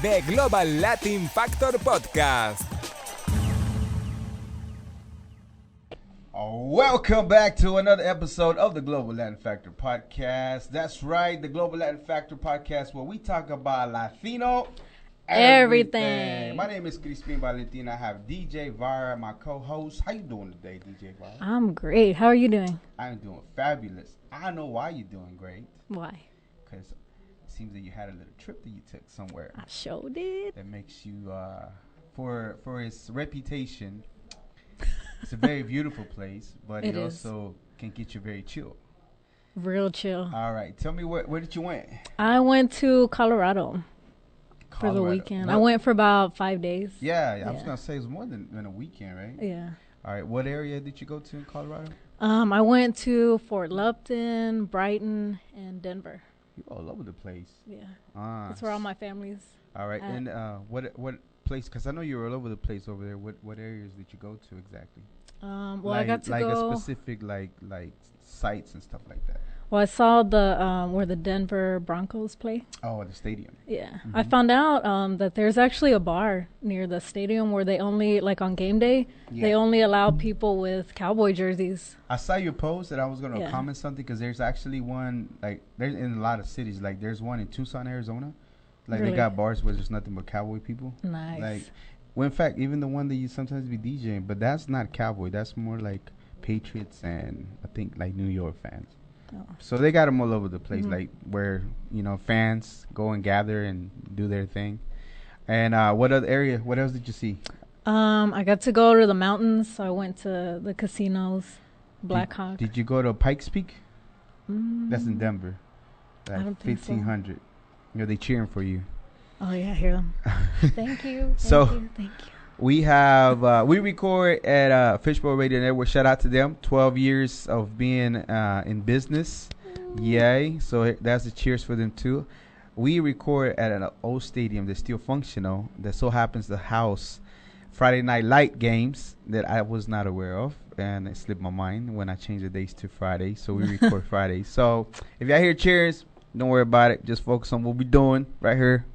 The Global Latin Factor Podcast. Welcome back to another episode of the Global Latin Factor Podcast. That's right, the Global Latin Factor Podcast, where we talk about Latino everything. My name is Crispin Valentin. I have DJ Vara, my co-host. How you doing today, DJ Vara? I'm great. How are you doing? I'm doing fabulous. I know why you're doing great. Why? Because it seems that you had a little trip that you took somewhere. I sure did. That makes you, for its reputation, it's a very beautiful place, but it also can get you very chill. Real chill. All right. Tell me, where did you went? I went to Colorado. For the weekend. I went for about 5 days. Yeah. I was going to say it's more than a weekend, right? Yeah. All right. What area did you go to in Colorado? I went to Fort Lupton, Brighton, and Denver. You're all over the place. Yeah. That's where all my family's. All right. And what place? Because I know you were all over the place over there. What areas did you go to exactly? Well, I got to go. A specific like sites and stuff like that. Well, I saw the where the Denver Broncos play. Oh, at the stadium. Yeah. Mm-hmm. I found out that there's actually a bar near the stadium where they only, like on game day, they only allow people with cowboy jerseys. I saw your post that I was going to comment something because there's actually one, like, there's in a lot of cities. Like, there's one in Tucson, Arizona. Like, really? They got bars where there's nothing but cowboy people. Nice. Like, well, in fact, even the one that you sometimes be DJing, but that's not cowboy. That's more like Patriots and I think like New York fans. Oh. So they got them all over the place, like where, fans go and gather and do their thing. And what else did you see? I got to go to the mountains. So I went to the casinos, Black Hawk. Did you go to Pikes Peak? That's in Denver. I don't think 1,500. They cheering for you. Oh, yeah, I hear them. Thank you. Thank you. We have, we record at Fishbowl Radio Network. Shout out to them. 12 years of being in business. Yay. So that's a cheers for them, too. We record at an old stadium that's still functional, that so happens to house Friday Night Light games that I was not aware of. And it slipped my mind when I changed the days to Friday. So we record Friday. So if y'all hear cheers, don't worry about it. Just focus on what we're doing right here.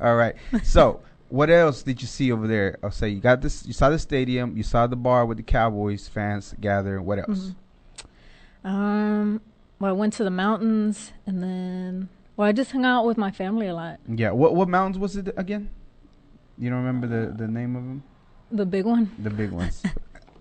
All right. So what else did you see over there? I'll say you saw the stadium, you saw the bar with the Cowboys fans gathering. What else? Well, I went to the mountains and then, I just hung out with my family a lot. Yeah. What mountains was it again? You don't remember the name of them? The big one? The big ones.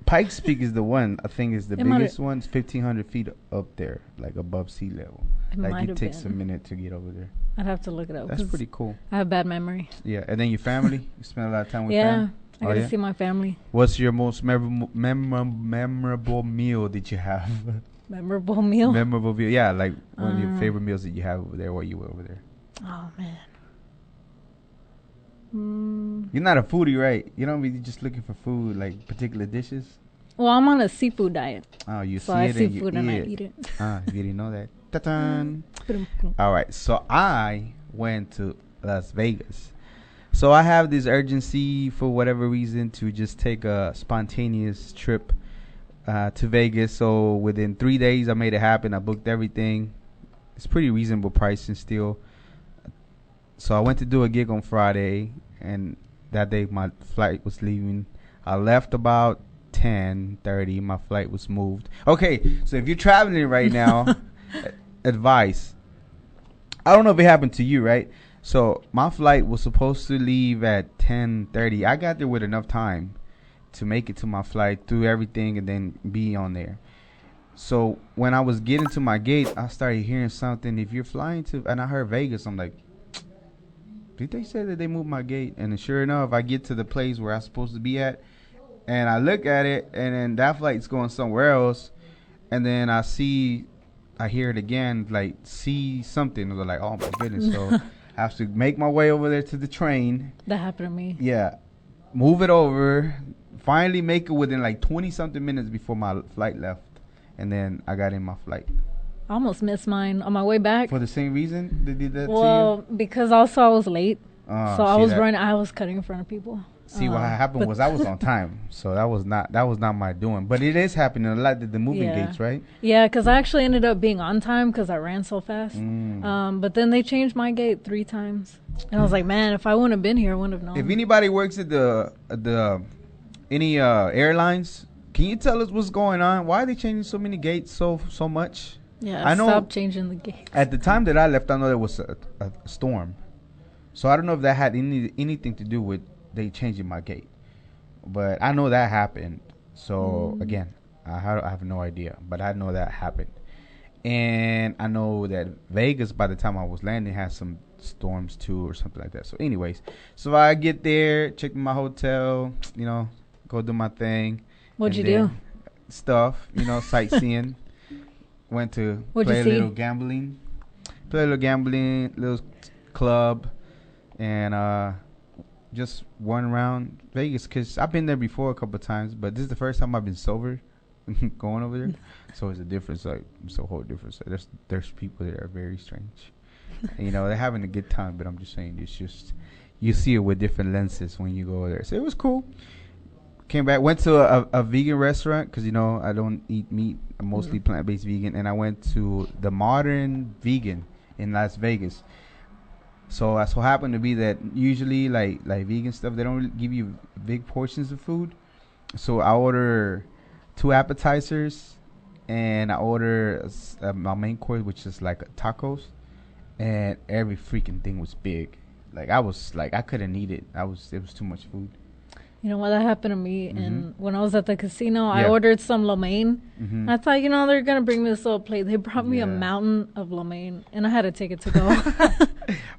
Pikes Peak is the one, I think is the biggest one. It's 1,500 feet up there, like above sea level. It takes a minute to get over there. I'd have to look it up. That's pretty cool. I have bad memory. Yeah, and then your family? You spend a lot of time with family? Yeah, I got to see my family. What's your most memorable meal that you have? Memorable meal? Memorable meal, yeah, like one of your favorite meals that you have over there while you were over there. Oh, man. You're not a foodie, right? You don't be just looking for food, like particular dishes? Well, I'm on a seafood diet. Oh, you so see I it see and food and I eat it. You didn't know that? Ta-tan. All right, so I went to Las Vegas. So I have this urgency for whatever reason to just take a spontaneous trip to Vegas. So within 3 days, I made it happen. I booked everything. It's pretty reasonable pricing still. So I went to do a gig on Friday, and that day my flight was leaving. I left about 10:30. My flight was moved. Okay, so if you're traveling right now, advice. I don't know if it happened to you, right? So my flight was supposed to leave at 10:30. I got there with enough time to make it to my flight, do everything, and then be on there. So when I was getting to my gate, I started hearing something. If you're flying to, and I heard Vegas, I'm like, did they say that they moved my gate? And sure enough, I get to the place where I'm supposed to be at, and I look at it, and then that flight's going somewhere else. And then I hear it again, like, see something. I was like, oh my goodness. So I have to make my way over there to the train. That happened to me. Yeah. Move it over. Finally make it within like 20-something minutes before my flight left. And then I got in my flight. I almost missed mine on my way back. For the same reason they did that to you? Well, because also I was late. So I was running. I was cutting in front of people. See, what happened was I was on time, so that was not my doing. But it is happening a lot, the moving gates, right? Yeah, because I actually ended up being on time because I ran so fast. But then they changed my gate 3 times. And I was like, man, if I wouldn't have been here, I wouldn't have known. If anybody works at any airlines, can you tell us what's going on? Why are they changing so many gates so much? Yeah, I know. Stop changing the gates. At the time that I left, I know there was a storm, so I don't know if that had anything to do with they changing my gate, but I know that happened. So again, I have no idea, but I know that happened, and I know that Vegas, by the time I was landing, had some storms too or something like that. So anyways, so I get there, check my hotel, go do my thing. What'd you do? Stuff, sightseeing. Went to play a little gambling, little club, and just one around Vegas, because I've been there before a couple of times, but this is the first time I've been sober going over there. So it's a difference, it's a whole difference. There's people that are very strange. They're having a good time, but I'm just saying, it's just, you see it with different lenses when you go over there. So it was cool. Came back, went to a vegan restaurant, because, I don't eat meat. I'm mostly plant-based vegan. And I went to the Modern Vegan in Las Vegas. So I so happened to be that usually, like vegan stuff, they don't really give you big portions of food. So I order 2 appetizers, and I order my main course, which is like tacos. And every freaking thing was big. I couldn't eat it. It was too much food. You know what, that happened to me, and when I was at the casino, I ordered some lo mein. I thought, they're going to bring me this little plate. They brought me a mountain of lo mein, and I had to take it to go.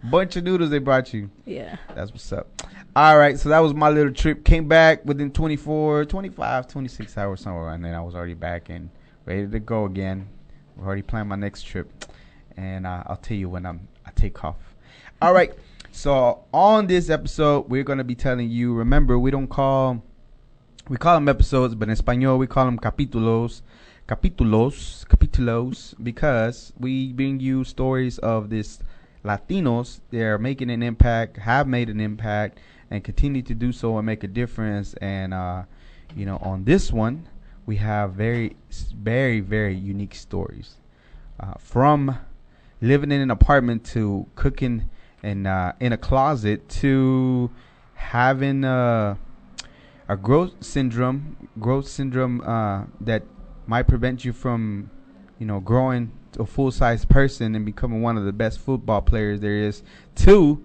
Bunch of noodles they brought you. Yeah. That's what's up. All right, so that was my little trip. Came back within 24, 25, 26 hours somewhere, and then I was already back and ready to go again. We're already planning my next trip, and I'll tell you when I take off. All right. So on this episode, we're going to be telling you, remember, we call them episodes, but in Espanol, we call them capítulos, because we bring you stories of these Latinos. They're making an impact, have made an impact, and continue to do so and make a difference. And, on this one, we have very, very, very unique stories. From living in an apartment to cooking and in a closet, to having a growth syndrome that might prevent you from, growing to a full-size person and becoming one of the best football players there is, to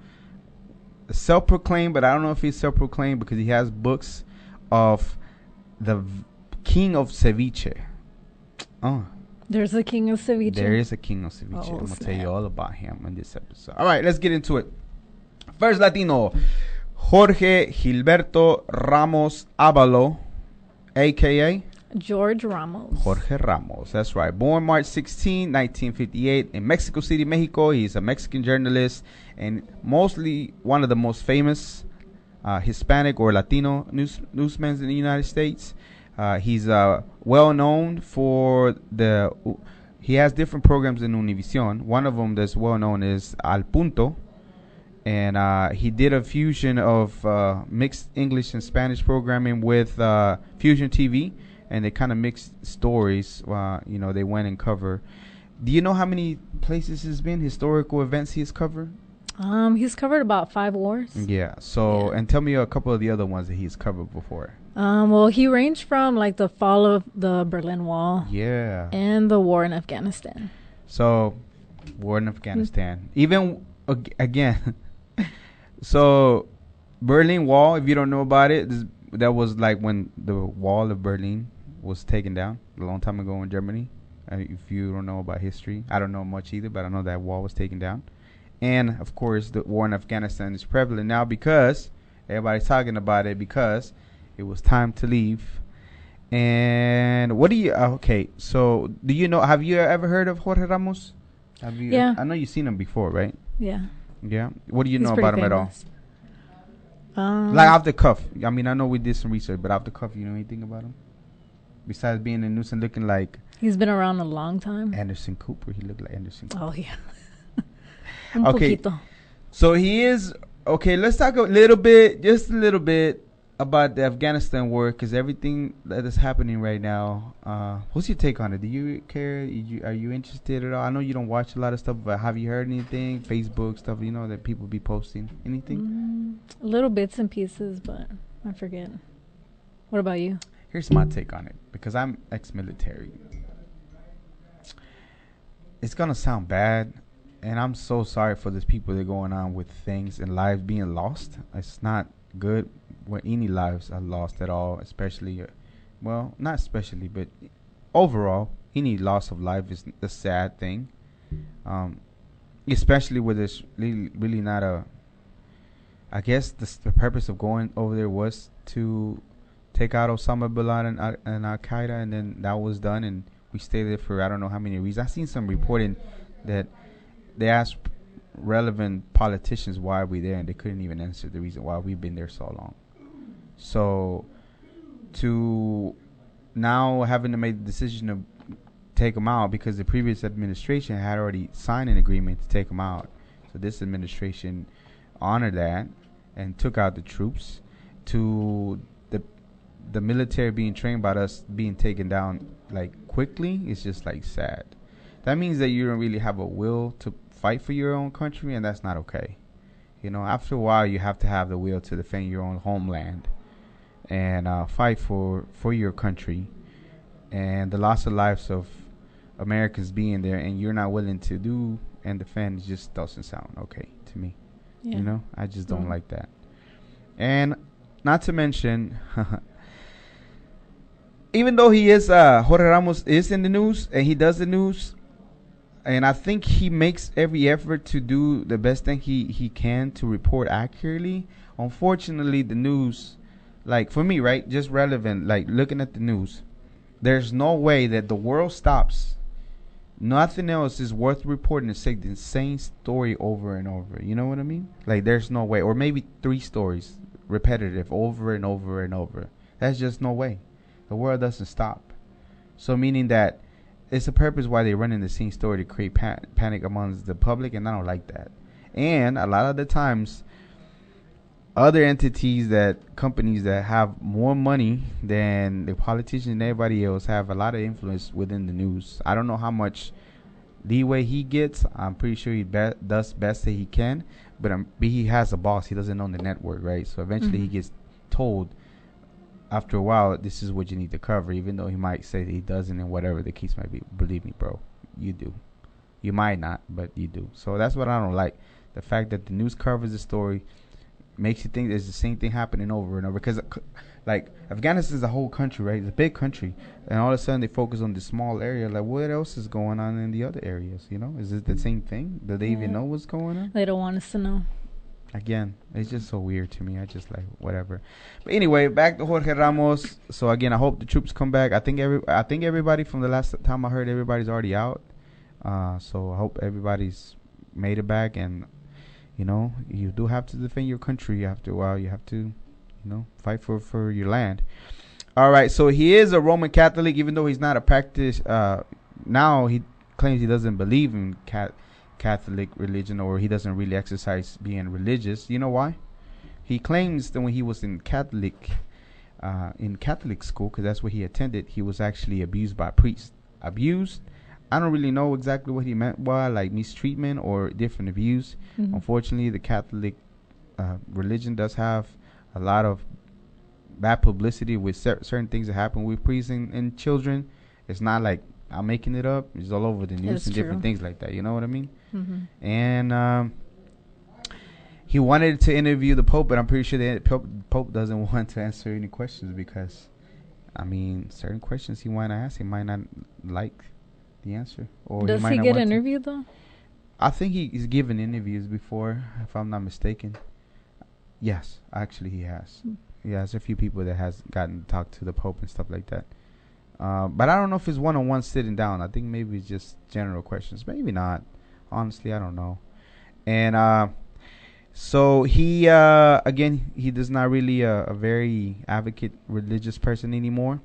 self-proclaimed, but I don't know if he's self-proclaimed because he has books of the king of ceviche. There's a king of ceviche. There is a king of ceviche. I'm going to tell you all about him in this episode. All right, let's get into it. First Latino, Jorge Gilberto Ramos Ávalos, a.k.a. Jorge Ramos. Jorge Ramos, that's right. Born March 16, 1958 in Mexico City, Mexico. He's a Mexican journalist and mostly one of the most famous Hispanic or Latino newsmen in the United States. He's well known for he has different programs in Univision. One of them that's well known is Al Punto. And he did a fusion of mixed English and Spanish programming with Fusion TV. And they kind of mixed stories, they went and cover. Do you know how many places he's been, historical events he's covered? He's covered about 5 wars. Yeah. So, and tell me a couple of the other ones that he's covered before. Well, he ranged from like the fall of the Berlin Wall. Yeah. And the war in Afghanistan. So, war in Afghanistan. Even, again, so Berlin Wall, if you don't know about it, that was like when the wall of Berlin was taken down a long time ago in Germany. If you don't know about history, I don't know much either, but I know that wall was taken down. And, of course, the war in Afghanistan is prevalent now because everybody's talking about it, because it was time to leave. And what do you... okay, so do you know... Have you ever heard of Jorge Ramos? Yeah. I know you've seen him before, right? Yeah. Yeah? What do you know He's about him famous. at all? Like off the cuff. I mean, I know we did some research, but off the cuff, you know anything about him? Besides being in news and looking like... He's been around a long time. Anderson Cooper. He looked like Anderson Cooper. Oh, yeah. Okay. So he is... Okay, let's talk a little bit, just a little bit, about the Afghanistan war, because everything that is happening right now. What's your take on it? Do you care? Are you interested at all? I know you don't watch a lot of stuff, but have you heard anything? Facebook stuff, that people be posting? Anything? Little bits and pieces, but I forget. What about you? Here's my take on it, because I'm ex-military. It's gonna sound bad, and I'm so sorry for these people that are going on with things and lives being lost. It's not good when any lives are lost at all, especially, well, not especially, but overall, any loss of life is a sad thing. Especially with this really not a. I guess the purpose of going over there was to take out Osama bin Laden and Al Qaeda, and then that was done, and we stayed there for I don't know how many reasons. I seen some reporting that they asked relevant politicians why we there, and they couldn't even answer the reason why we've been there so long. So to now having to make the decision to take them out, because the previous administration had already signed an agreement to take them out. So this administration honored that and took out the troops. To the military being trained by us being taken down like quickly, it's just like sad. That means that you don't really have a will to fight for your own country, and that's not okay. After a while, you have to have the will to defend your own homeland and fight for your country. And the loss of lives of Americans being there, and you're not willing to do and defend, just doesn't sound okay to me. Yeah. I just don't like that. And not to mention, even though he is Jorge Ramos is in the news and he does the news, and I think he makes every effort to do the best thing he can to report accurately. Unfortunately, the news, like for me, right, just relevant, like looking at the news, there's no way that the world stops. Nothing else is worth reporting to say the same story over and over. You know what I mean? Like there's no way. Or maybe 3 stories repetitive over and over and over. That's just no way. The world doesn't stop. So meaning that it's a purpose why they're running the same story to create panic amongst the public, and I don't like that. And a lot of the times, other entities, companies that have more money than the politicians and everybody else, have a lot of influence within the news. I don't know how much leeway he gets. I'm pretty sure he does best that he can, but he has a boss. He doesn't own the network, right? So eventually he gets told after a while, this is what you need to cover, even though he might say that he doesn't, and whatever the case might be. Believe me, bro, you do. You might not, but you do. So that's what I don't like. The fact that the news covers the story makes you think there's the same thing happening over and over. Because, like, Afghanistan is a whole country, right? It's a big country. And all of a sudden they focus on this small area. Like, what else is going on in the other areas, Is it the same thing? Do they even know what's going on? They don't want us to know. Again, it's just so weird to me. I just like whatever. But anyway, back to Jorge Ramos. So again, I hope the troops come back. I think everybody from the last time I heard, everybody's already out. So I hope everybody's made it back. And you do have to defend your country. After a while, you have to, fight for your land. All right. So he is a Roman Catholic, even though he's not a practice. Now he claims he doesn't believe in Catholic religion, or he doesn't really exercise being religious. You know why? He claims that when he was in Catholic school, because that's where he attended, he was actually abused by priests. Abused? I don't really know exactly what he meant by, like mistreatment or different abuse. Mm-hmm. Unfortunately, the Catholic religion does have a lot of bad publicity with certain things that happen with priests and children. It's not like I'm making it up. It's all over the news and different things like that. You know what I mean? Mm-hmm. And he wanted to interview the Pope, but I'm pretty sure the Pope doesn't want to answer any questions because, certain questions he might ask, he might not like the answer. Or does he get interviewed though? I think he's given interviews before, if I'm not mistaken. Yes, actually he has. Yeah, there's a few people that has gotten to talk to the Pope and stuff like that. But I don't know if it's one-on-one sitting down. I think maybe it's just general questions. Maybe not. Honestly, I don't know. And so he, again, he does not really a very advocate religious person anymore.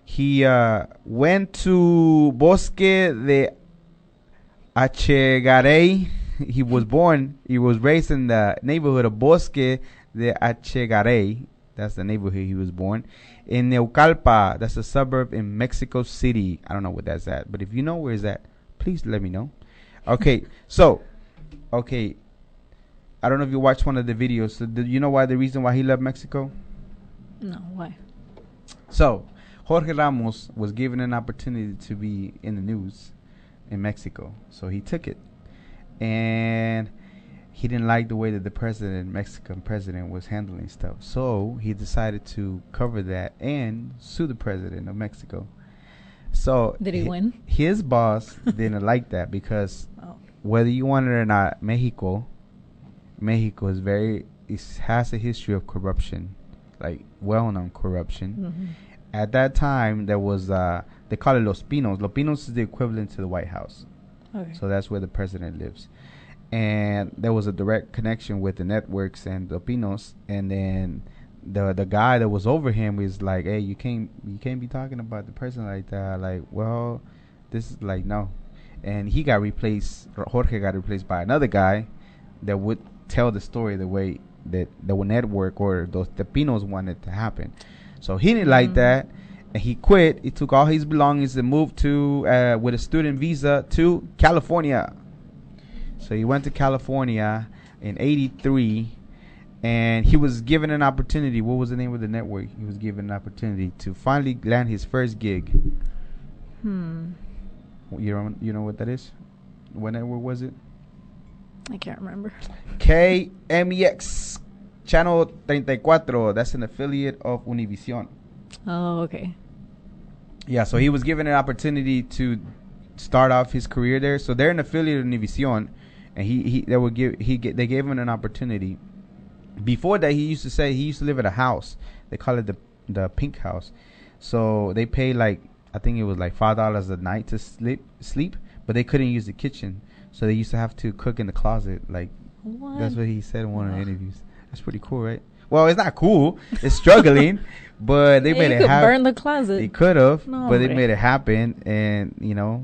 He went to Bosque de Achegaray. He was raised in the neighborhood of Bosque de Achegaray. That's the neighborhood he was born. In Neucalpa, that's a suburb in Mexico City. I don't know what that's at, but if you know where is that, please let me know. Okay, so, I don't know if you watched one of the videos. So do you know why the reason why he left Mexico? No, why? So, Jorge Ramos was given an opportunity to be in the news in Mexico. So he took it. And he didn't like the way that the Mexican president was handling stuff. So he decided to cover that and sue the president of Mexico. So did he win? His boss didn't like that because whether you want it or not, Mexico has a history of corruption, like well-known corruption. Mm-hmm. At that time, there was they call it Los Pinos. Los Pinos is the equivalent to the White House. Okay. So that's where the president lives. And there was a direct connection with the networks and the Pinos. And then the guy that was over him was like, hey, you can't be talking about the president like that. Like, well, this is like, no. And Jorge got replaced by another guy that would tell the story the way that the network or the Pinos wanted to happen. So he didn't like that, and he quit. He took all his belongings and moved to with a student visa to California. So he went to California in '83, and he was given an opportunity. What was the name of the network? He was given an opportunity to finally land his first gig. You know what that is? What network was it? I can't remember. KMEX. Channel 34, that's an affiliate of Univision. Oh, okay. Yeah, so he was given an opportunity to start off his career there. So they're an affiliate of Univision, and they gave him an opportunity. Before that, he used to live at a house. They call it the Pink House. So they pay I think it was like $5 a night to sleep, but they couldn't use the kitchen. So they used to have to cook in the closet. What? That's what he said in one of the interviews. That's pretty cool, right? Well, it's not cool. It's struggling, but they made it happen. They could burn the closet. They could have, but they made it happen, and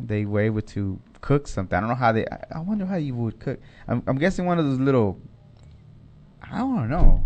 they were able to cook something. I don't know how I wonder how you would cook. I'm guessing one of those little. I don't know.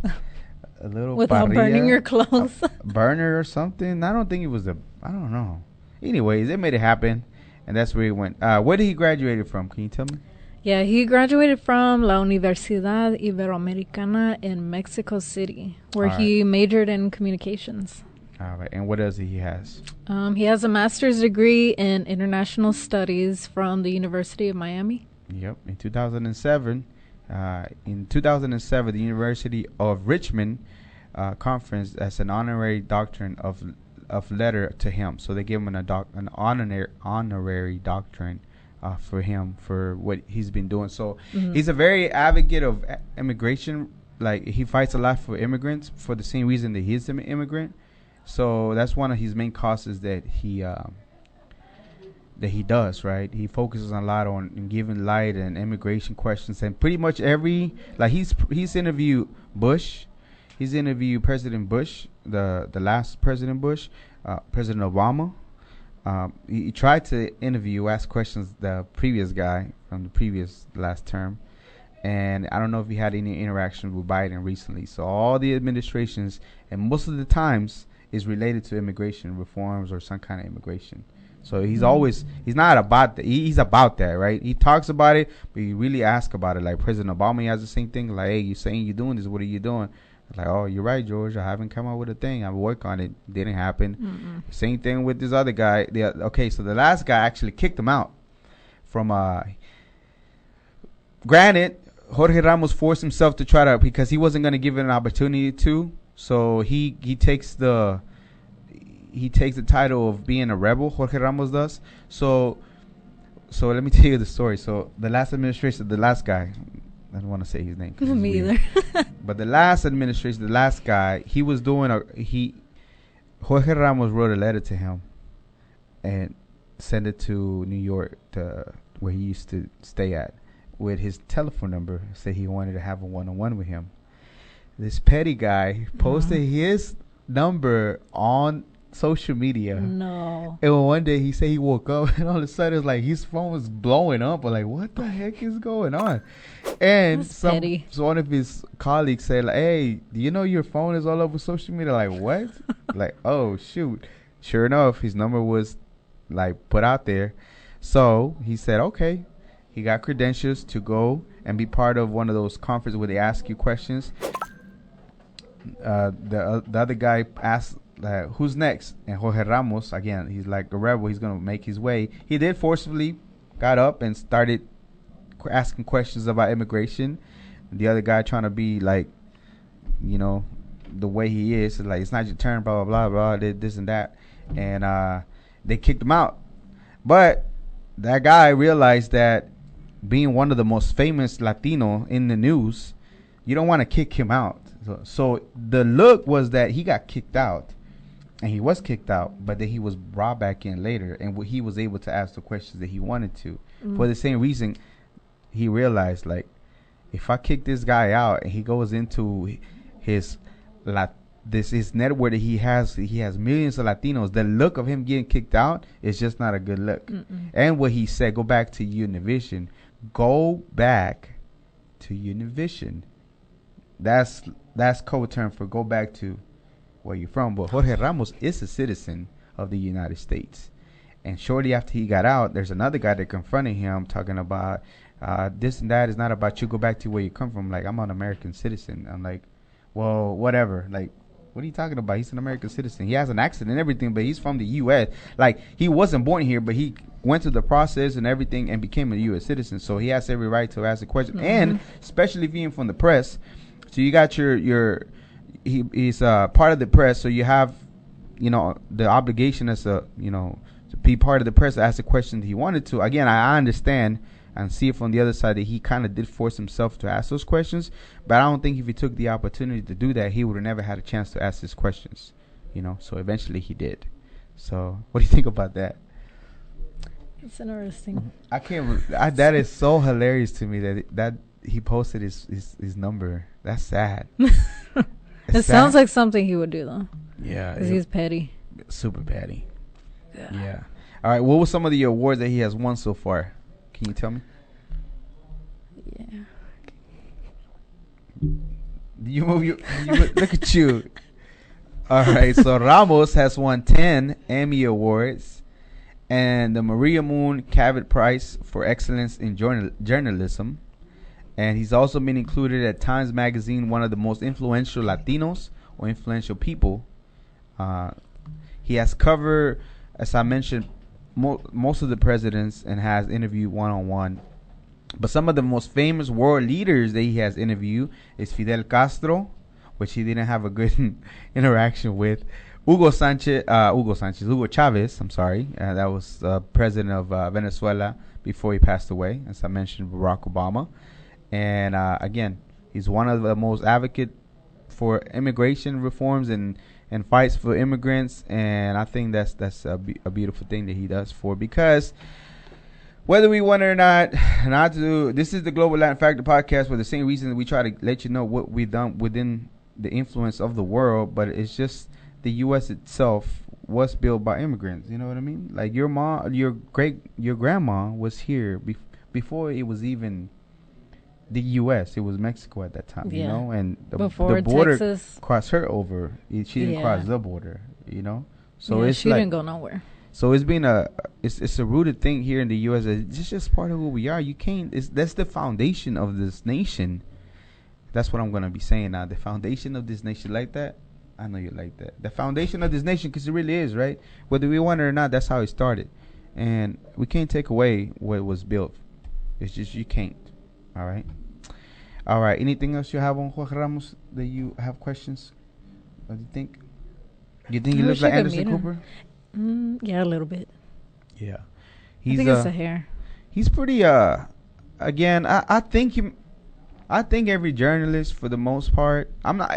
A little without burning your clothes. Burner or something. I don't think it was I don't know. Anyways, they made it happen, and that's where he went. Where did he graduate from? Can you tell me? Yeah, he graduated from La Universidad Iberoamericana in Mexico City, where he majored in communications. All right. And what else he has? He has a master's degree in international studies from the University of Miami. Yep. In 2007, the University of Richmond conference as an honorary doctorate of letter to him. So they gave him an honorary doctorate for him for what he's been doing. So he's a very advocate of immigration. Like, he fights a lot for immigrants for the same reason that he's an immigrant. So that's one of his main causes that he does, right? He focuses a lot on giving light and immigration questions, and pretty much he's interviewed Bush. He's interviewed President Bush, the last President Bush, President Obama. He tried to ask questions the previous guy from the last term, and I don't know if he had any interaction with Biden recently. So all the administrations, and most of the times, is related to immigration reforms or some kind of immigration. So he's not about that. He's about that, right? He talks about it, but he really asks about it. Like President Obama, he has the same thing. Like, hey, you're saying you're doing this. What are you doing? Like, oh, you're right, George. I haven't come up with a thing. I work on it. Didn't happen. Same thing with this other guy. So the last guy actually kicked him out from. Granted, Jorge Ramos forced himself to try to, because he wasn't going to give it an opportunity to. So he takes the title of being a rebel. Jorge Ramos does. So let me tell you the story. So the last administration, the last guy. I don't want to say his name. Me either. But the last administration, the last guy, he was doing Jorge Ramos wrote a letter to him and sent it to New York, to where he used to stay at, with his telephone number. Said he wanted to have a one-on-one with him. This petty guy posted his number on social media. No. And one day he said he woke up and all of a sudden it's like his phone was blowing up. Or like, what the heck is going on? And so one of his colleagues said, like, hey, do you know your phone is all over social media? Like, what? Like, oh, shoot. Sure enough, his number was like put out there. So he said, okay. He got credentials to go and be part of one of those conferences where they ask you questions. The other guy asked, who's next? And Jorge Ramos, again, he's like a rebel. He's going to make his way. He did forcefully got up and started asking questions about immigration. The other guy trying to be like, you know, the way he is. Like, it's not your turn, blah, blah, blah, blah, this and that. And they kicked him out. But that guy realized that being one of the most famous Latino in the news, you don't want to kick him out. So the look was that he got kicked out, and he was kicked out, but then he was brought back in later, and he was able to ask the questions that he wanted to. For the same reason, he realized, like, if I kick this guy out and he goes into his network that he has millions of Latinos, the look of him getting kicked out is just not a good look. And what he said, go back to Univision. Go back to Univision. That's code term for go back to where you're from. But Jorge Ramos is a citizen of the United States. And shortly after he got out, there's another guy that confronted him talking about this and that is not about you. Go back to where you come from. Like, I'm an American citizen. I'm like, well, whatever. Like, what are you talking about? He's an American citizen. He has an accent and everything, but he's from the U.S. Like, he wasn't born here, but he went through the process and everything and became a U.S. citizen. So he has every right to ask a question. And especially being from the press. So you got he's part of the press. So you have, you know, the obligation as to be part of the press to ask the question that he wanted to. Again, I understand and see it from the other side that he kind of did force himself to ask those questions. But I don't think if he took the opportunity to do that, he would have never had a chance to ask his questions. So eventually he did. So what do you think about that? It's interesting. I can't. That is so hilarious to me that he posted his number. That's sad. It sounds like something he would do, though. Yeah. Because he's petty. Super petty. Yeah. All right. What were some of the awards that he has won so far? Can you tell me? Yeah. Look at you. All right. So Ramos has won 10 Emmy Awards and the Maria Moon Cavett Prize for Excellence in Journalism. And he's also been included at Times Magazine, one of the most influential Latinos or influential people. He has covered, as I mentioned, most of the presidents and has interviewed one-on-one. But some of the most famous world leaders that he has interviewed is Fidel Castro, which he didn't have a good interaction with. Hugo Chavez, I'm sorry. That was president of Venezuela before he passed away. As I mentioned, Barack Obama. And again, he's one of the most advocate for immigration reforms and fights for immigrants. And I think that's a beautiful thing that he does because whether we want it or not this is the Global Latin Factor podcast for the same reason that we try to let you know what we've done within the influence of the world. But it's just the U.S. itself was built by immigrants. You know what I mean? Like your mom, your grandma was here before it was even the U.S. It was Mexico at that time, and the border Texas crossed her over. She didn't cross the border, So she didn't go nowhere. So it's been it's a rooted thing here in the U.S. It's just part of who we are. You can't. That's the foundation of this nation. That's what I'm gonna be saying now. The foundation of this nation, like that. I know you like that. The foundation of this nation, because it really is, right? Whether we want it or not, that's how it started, and we can't take away what was built. It's just you can't. All right. Anything else you have on Jorge Ramos that you have questions? What do you think? You think he looks like Anderson Cooper? Yeah, a little bit. Yeah. I think it's the hair. He's pretty. Again, I think every journalist, for the most part, I'm not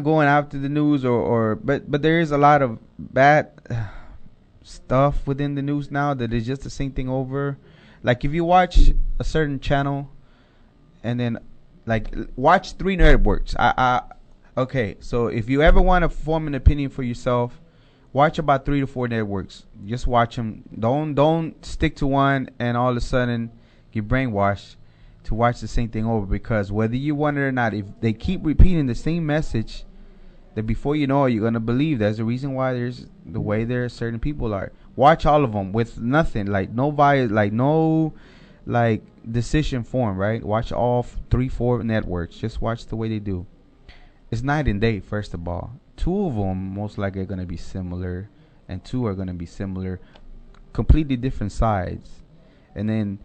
going after the news but there is a lot of bad stuff within the news now that is just the same thing over. Like if you watch a certain channel and then like watch 3 networks, Okay, so if you ever want to form an opinion for yourself, watch about 3 to 4 networks. Just watch them. Don't stick to one and all of a sudden get brainwashed to watch the same thing over, because whether you want it or not, if they keep repeating the same message, that before you know it, you're gonna believe. That's the reason why there's the way there certain people are. Watch all of them with nothing, like no bias, like no like decision form, right? Watch all 3, 4 networks. Just watch the way they do. It's night and day. First of all, 2 of them most likely are gonna be similar, and 2 are gonna be similar, completely different sides, and then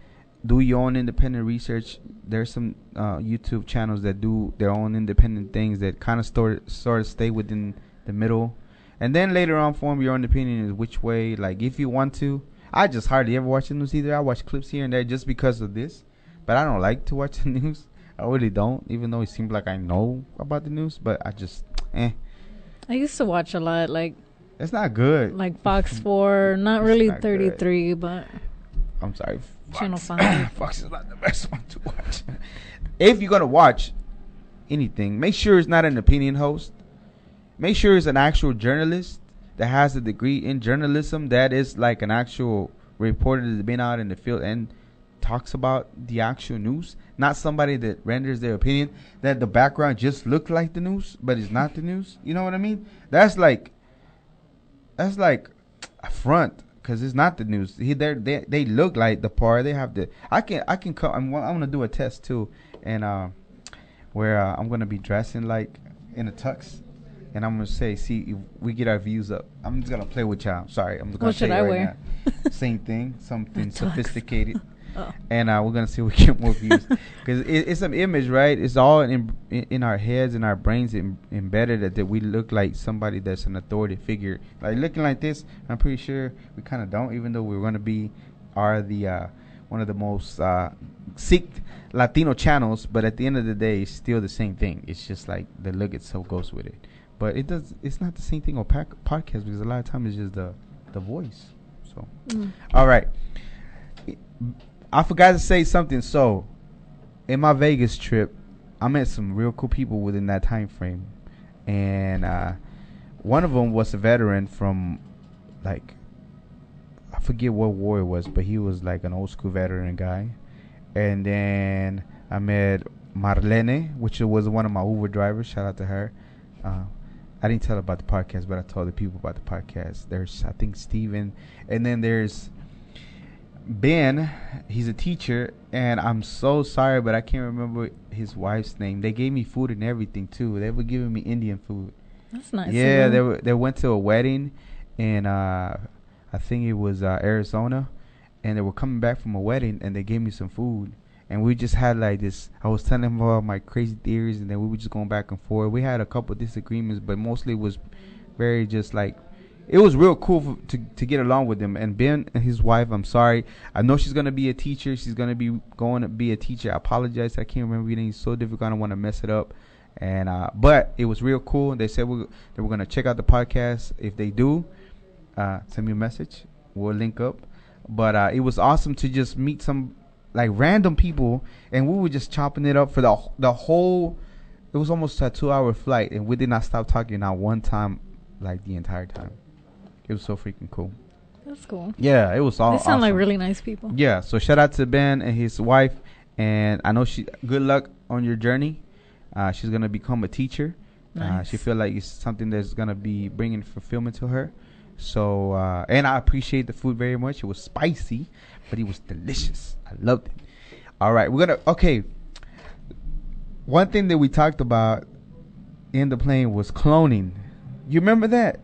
do your own independent research. There's some YouTube channels that do their own independent things that kind of sort of stay within the middle, and then later on form your own opinion is which way. Like if you want to, I just hardly ever watch the news either. I watch clips here and there just because of this, but I don't like to watch the news. I really don't, even though it seems like I know about the news, but I just I used to watch a lot, like it's not good. Like Fox 4, not really not 33, good. But I'm sorry. Channel 5. Fox is not the best one to watch. If you're going to watch anything, make sure it's not an opinion host. Make sure it's an actual journalist that has a degree in journalism, that is like an actual reporter that's been out in the field and talks about the actual news. Not somebody that renders their opinion that the background just looks like the news, but it's not the news. You know what I mean? That's like a front. Because it's not the news. They look like the part. They have the. I can come. I'm gonna do a test too, and where I'm gonna be dressing like in a tux, and I'm gonna see if we get our views up. I'm just gonna play with y'all. Sorry, I'm just gonna. What should I wear? Same thing, something sophisticated. Oh. And we're gonna see if we get more views, because it's an image, right? It's all in our heads and our brains embedded that we look like somebody that's an authority figure. Like looking like this, I'm pretty sure we kind of don't, even though we're gonna be the one of the most seeked Latino channels. But at the end of the day, it's still the same thing. It's just like the look itself goes with it. But it's not the same thing on podcast, because a lot of times it's just the voice. So, all right. I forgot to say something. So, in my Vegas trip, I met some real cool people within that time frame, and one of them was a veteran from, like, I forget what war it was, but he was like an old school veteran guy. And then I met Marlene, which was one of my Uber drivers. Shout out to her. I didn't tell her about the podcast, but I told the people about the podcast. There's, I think, Steven, and then there's Ben. He's a teacher, and I'm so sorry, but I can't remember his wife's name. They gave me food and everything too. They were giving me Indian food. That's nice. Yeah, they went to a wedding, and I think it was Arizona, and they were coming back from a wedding, and they gave me some food, and we just had like this. I was telling them about my crazy theories, and then we were just going back and forth. We had a couple of disagreements, but mostly it was very just like. It was real cool to get along with him. And Ben and his wife, I'm sorry. I know she's going to be a teacher. She's going to be a teacher. I apologize. I can't remember anything. It's so difficult. I don't want to mess it up. And but it was real cool. They said they were going to check out the podcast. If they do, send me a message. We'll link up. But it was awesome to just meet some like random people. And we were just chopping it up for the whole. It was almost a 2-hour flight. And we did not stop talking not one time, like the entire time. It was so freaking cool. That's cool. Yeah, it was all awesome. They sound like really nice people. Yeah, so shout out to Ben and his wife. And I know good luck on your journey. She's going to become a teacher. Nice. She feel like it's something that's going to be bringing fulfillment to her. So, and I appreciate the food very much. It was spicy, but it was delicious. I loved it. All right, okay. One thing that we talked about in the plane was cloning. You remember that?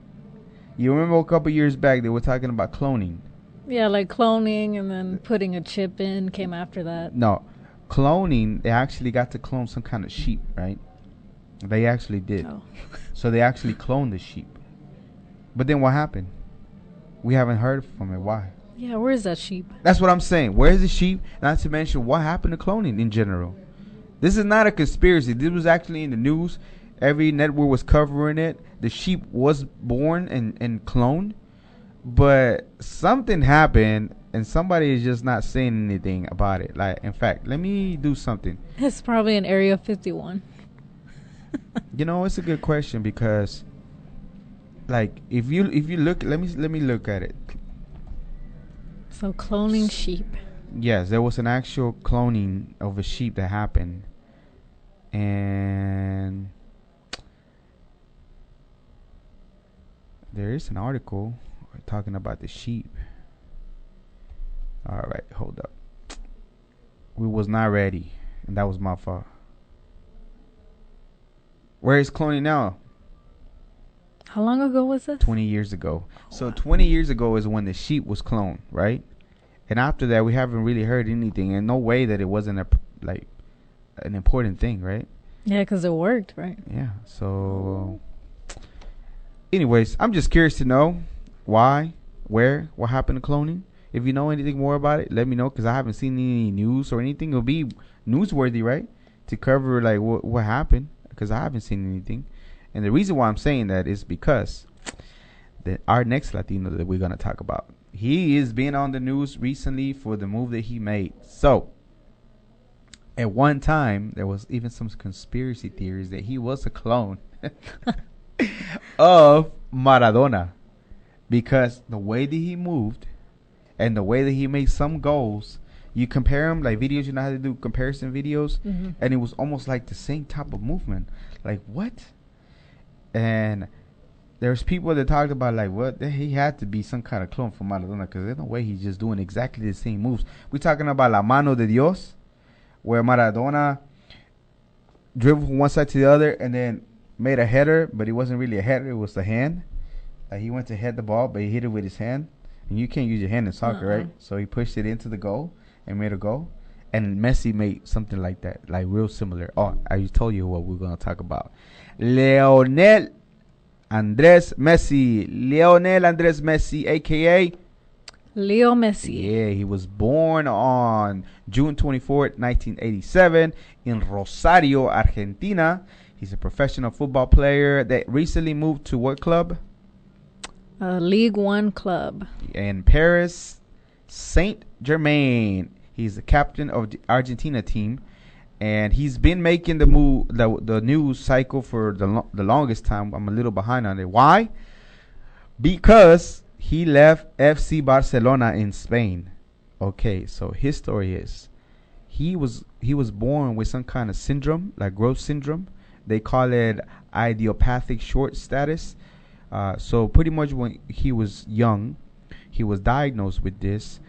You remember a couple years back they were talking about cloning? Yeah, like cloning and then putting a chip in came after that. No, cloning, they actually got to clone some kind of sheep, right? They actually did. Oh. So they actually cloned the sheep. But then what happened? We haven't heard from it. Why? Yeah, where is that sheep? That's what I'm saying. Where's the sheep? Not to mention what happened to cloning in general. This is not a conspiracy. This was actually in the news. Every network was covering it. The sheep was born and cloned. But something happened, and somebody is just not saying anything about it. Like, in fact, let me do something. It's probably in Area 51. You know, it's a good question because, like, if you look, let me look at it. So cloning sheep. Yes, there was an actual cloning of a sheep that happened, and there is an article talking about the sheep. All right, hold up. We was not ready, and that was my fault. Where is cloning now? How long ago was this? 20 years ago. So 20 years ago is when the sheep was cloned, right? And after that, we haven't really heard anything, and no way that it wasn't an important thing, right? Yeah, because it worked, right? Yeah. So, anyways, I'm just curious to know why, where, what happened to cloning. If you know anything more about it, let me know, because I haven't seen any news or anything. It'll be newsworthy, right? To cover like what happened, because I haven't seen anything. And the reason why I'm saying that is because our next Latino that we're gonna talk about, he is being on the news recently for the move that he made. So, at one time, there was even some conspiracy theories that he was a clone of Maradona, because the way that he moved and the way that he made some goals, you compare him, like videos, you know how to do comparison videos, and it was almost like the same type of movement. Like, what? And there's people that talked about, like, what? He had to be some kind of clone from Maradona, because there's no way he's just doing exactly the same moves. We're talking about La Mano de Dios, where Maradona dribbled from one side to the other and then made a header, but it wasn't really a header, it was the hand. He went to head the ball, but he hit it with his hand. And you can't use your hand in soccer, right? So he pushed it into the goal and made a goal. And Messi made something like that, like real similar. Oh, I just told you what we're going to talk about. Lionel Andrés Messi. Lionel Andrés Messi, a.k.a. Leo Messi. Yeah, he was born on June 24th, 1987 in Rosario, Argentina. He's a professional football player that recently moved to what club? Ligue 1 club. In Paris Saint-Germain. He's the captain of the Argentina team. And he's been making the move, the news cycle for the longest time. I'm a little behind on it. Why? Because he left FC Barcelona in Spain. Okay, so his story is he was born with some kind of syndrome, like growth syndrome. They call it idiopathic short status. So pretty much when he was young, he was diagnosed with this.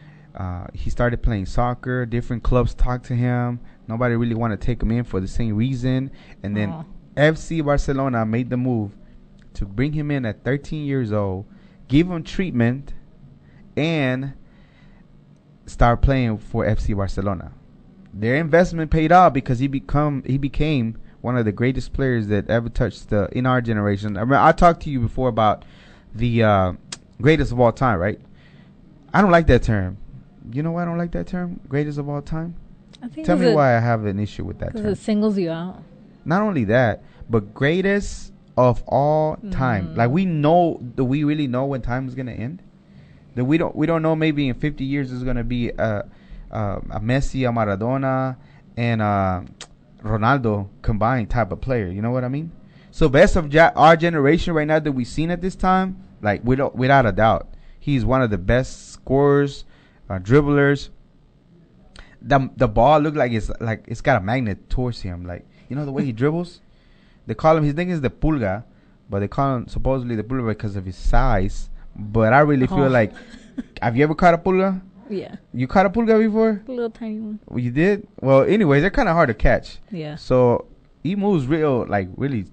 He started playing soccer. Different clubs talked to him. Nobody really wanted to take him in for the same reason. And then FC Barcelona made the move to bring him in at 13 years old, give him treatment, and start playing for FC Barcelona. Their investment paid off because he became one of the greatest players that ever touched in our generation. I mean, I talked to you before about the greatest of all time, right? I don't like that term. You know why I don't like that term? Greatest of all time? Tell me why I have an issue with that term. Because it singles you out. Not only that, but greatest of all time. Like, we really know when time is gonna end? That we don't know, maybe in 50 years there's gonna be a Messi, a Maradona, and Ronaldo combined type of player. You know what I mean? So best of our generation right now that we've seen at this time, like, without a doubt, he's one of the best scorers, dribblers. The ball look like it's got a magnet towards him. Like, you know the way he dribbles? They call him, his name is the Pulga, but they call him supposedly the Pulga because of his size. But I really feel like, have you ever caught a Pulga? Yeah. You caught a Pulga before? A little tiny one. Well, you did? Well, anyways, they're kind of hard to catch. Yeah. So he moves really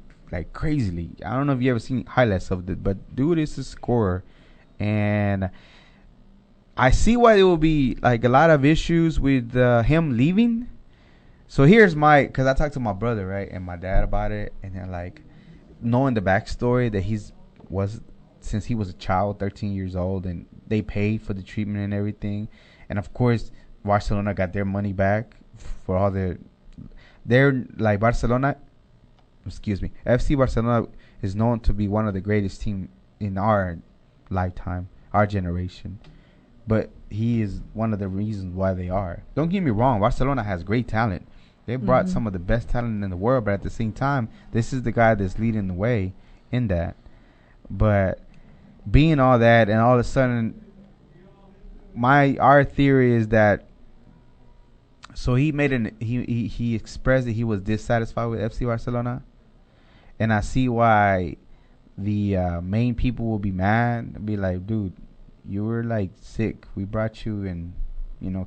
crazily. I don't know if you ever seen highlights of it, but dude is a scorer. And I see why there will be like a lot of issues with him leaving. So here's because I talked to my brother, right, and my dad about it, and then like knowing the backstory that since he was a child, 13 years old, and they paid for the treatment and everything, and of course Barcelona got their money back for all their like FC Barcelona is known to be one of the greatest team in our lifetime, our generation. But he is one of the reasons why they are. Don't get me wrong, Barcelona has great talent. They brought some of the best talent in the world, but at the same time, this is the guy that's leading the way in that. But being all that, and all of a sudden, our theory is that. So he he expressed that he was dissatisfied with FC Barcelona, and I see why the main people will be mad and be like, dude, you were like sick. We brought you and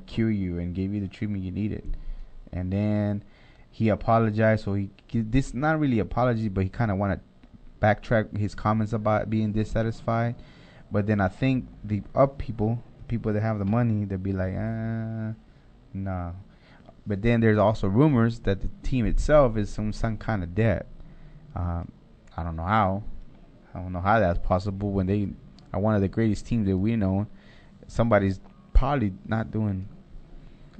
cure you and gave you the treatment you needed. And then he apologized. So this not really apology, but he kind of want to backtrack his comments about being dissatisfied. But then I think the people that have the money, they'll be like, nah. But then there's also rumors that the team itself is some kind of debt. I don't know how. I don't know how that's possible when they are one of the greatest teams that we know. Somebody's probably not doing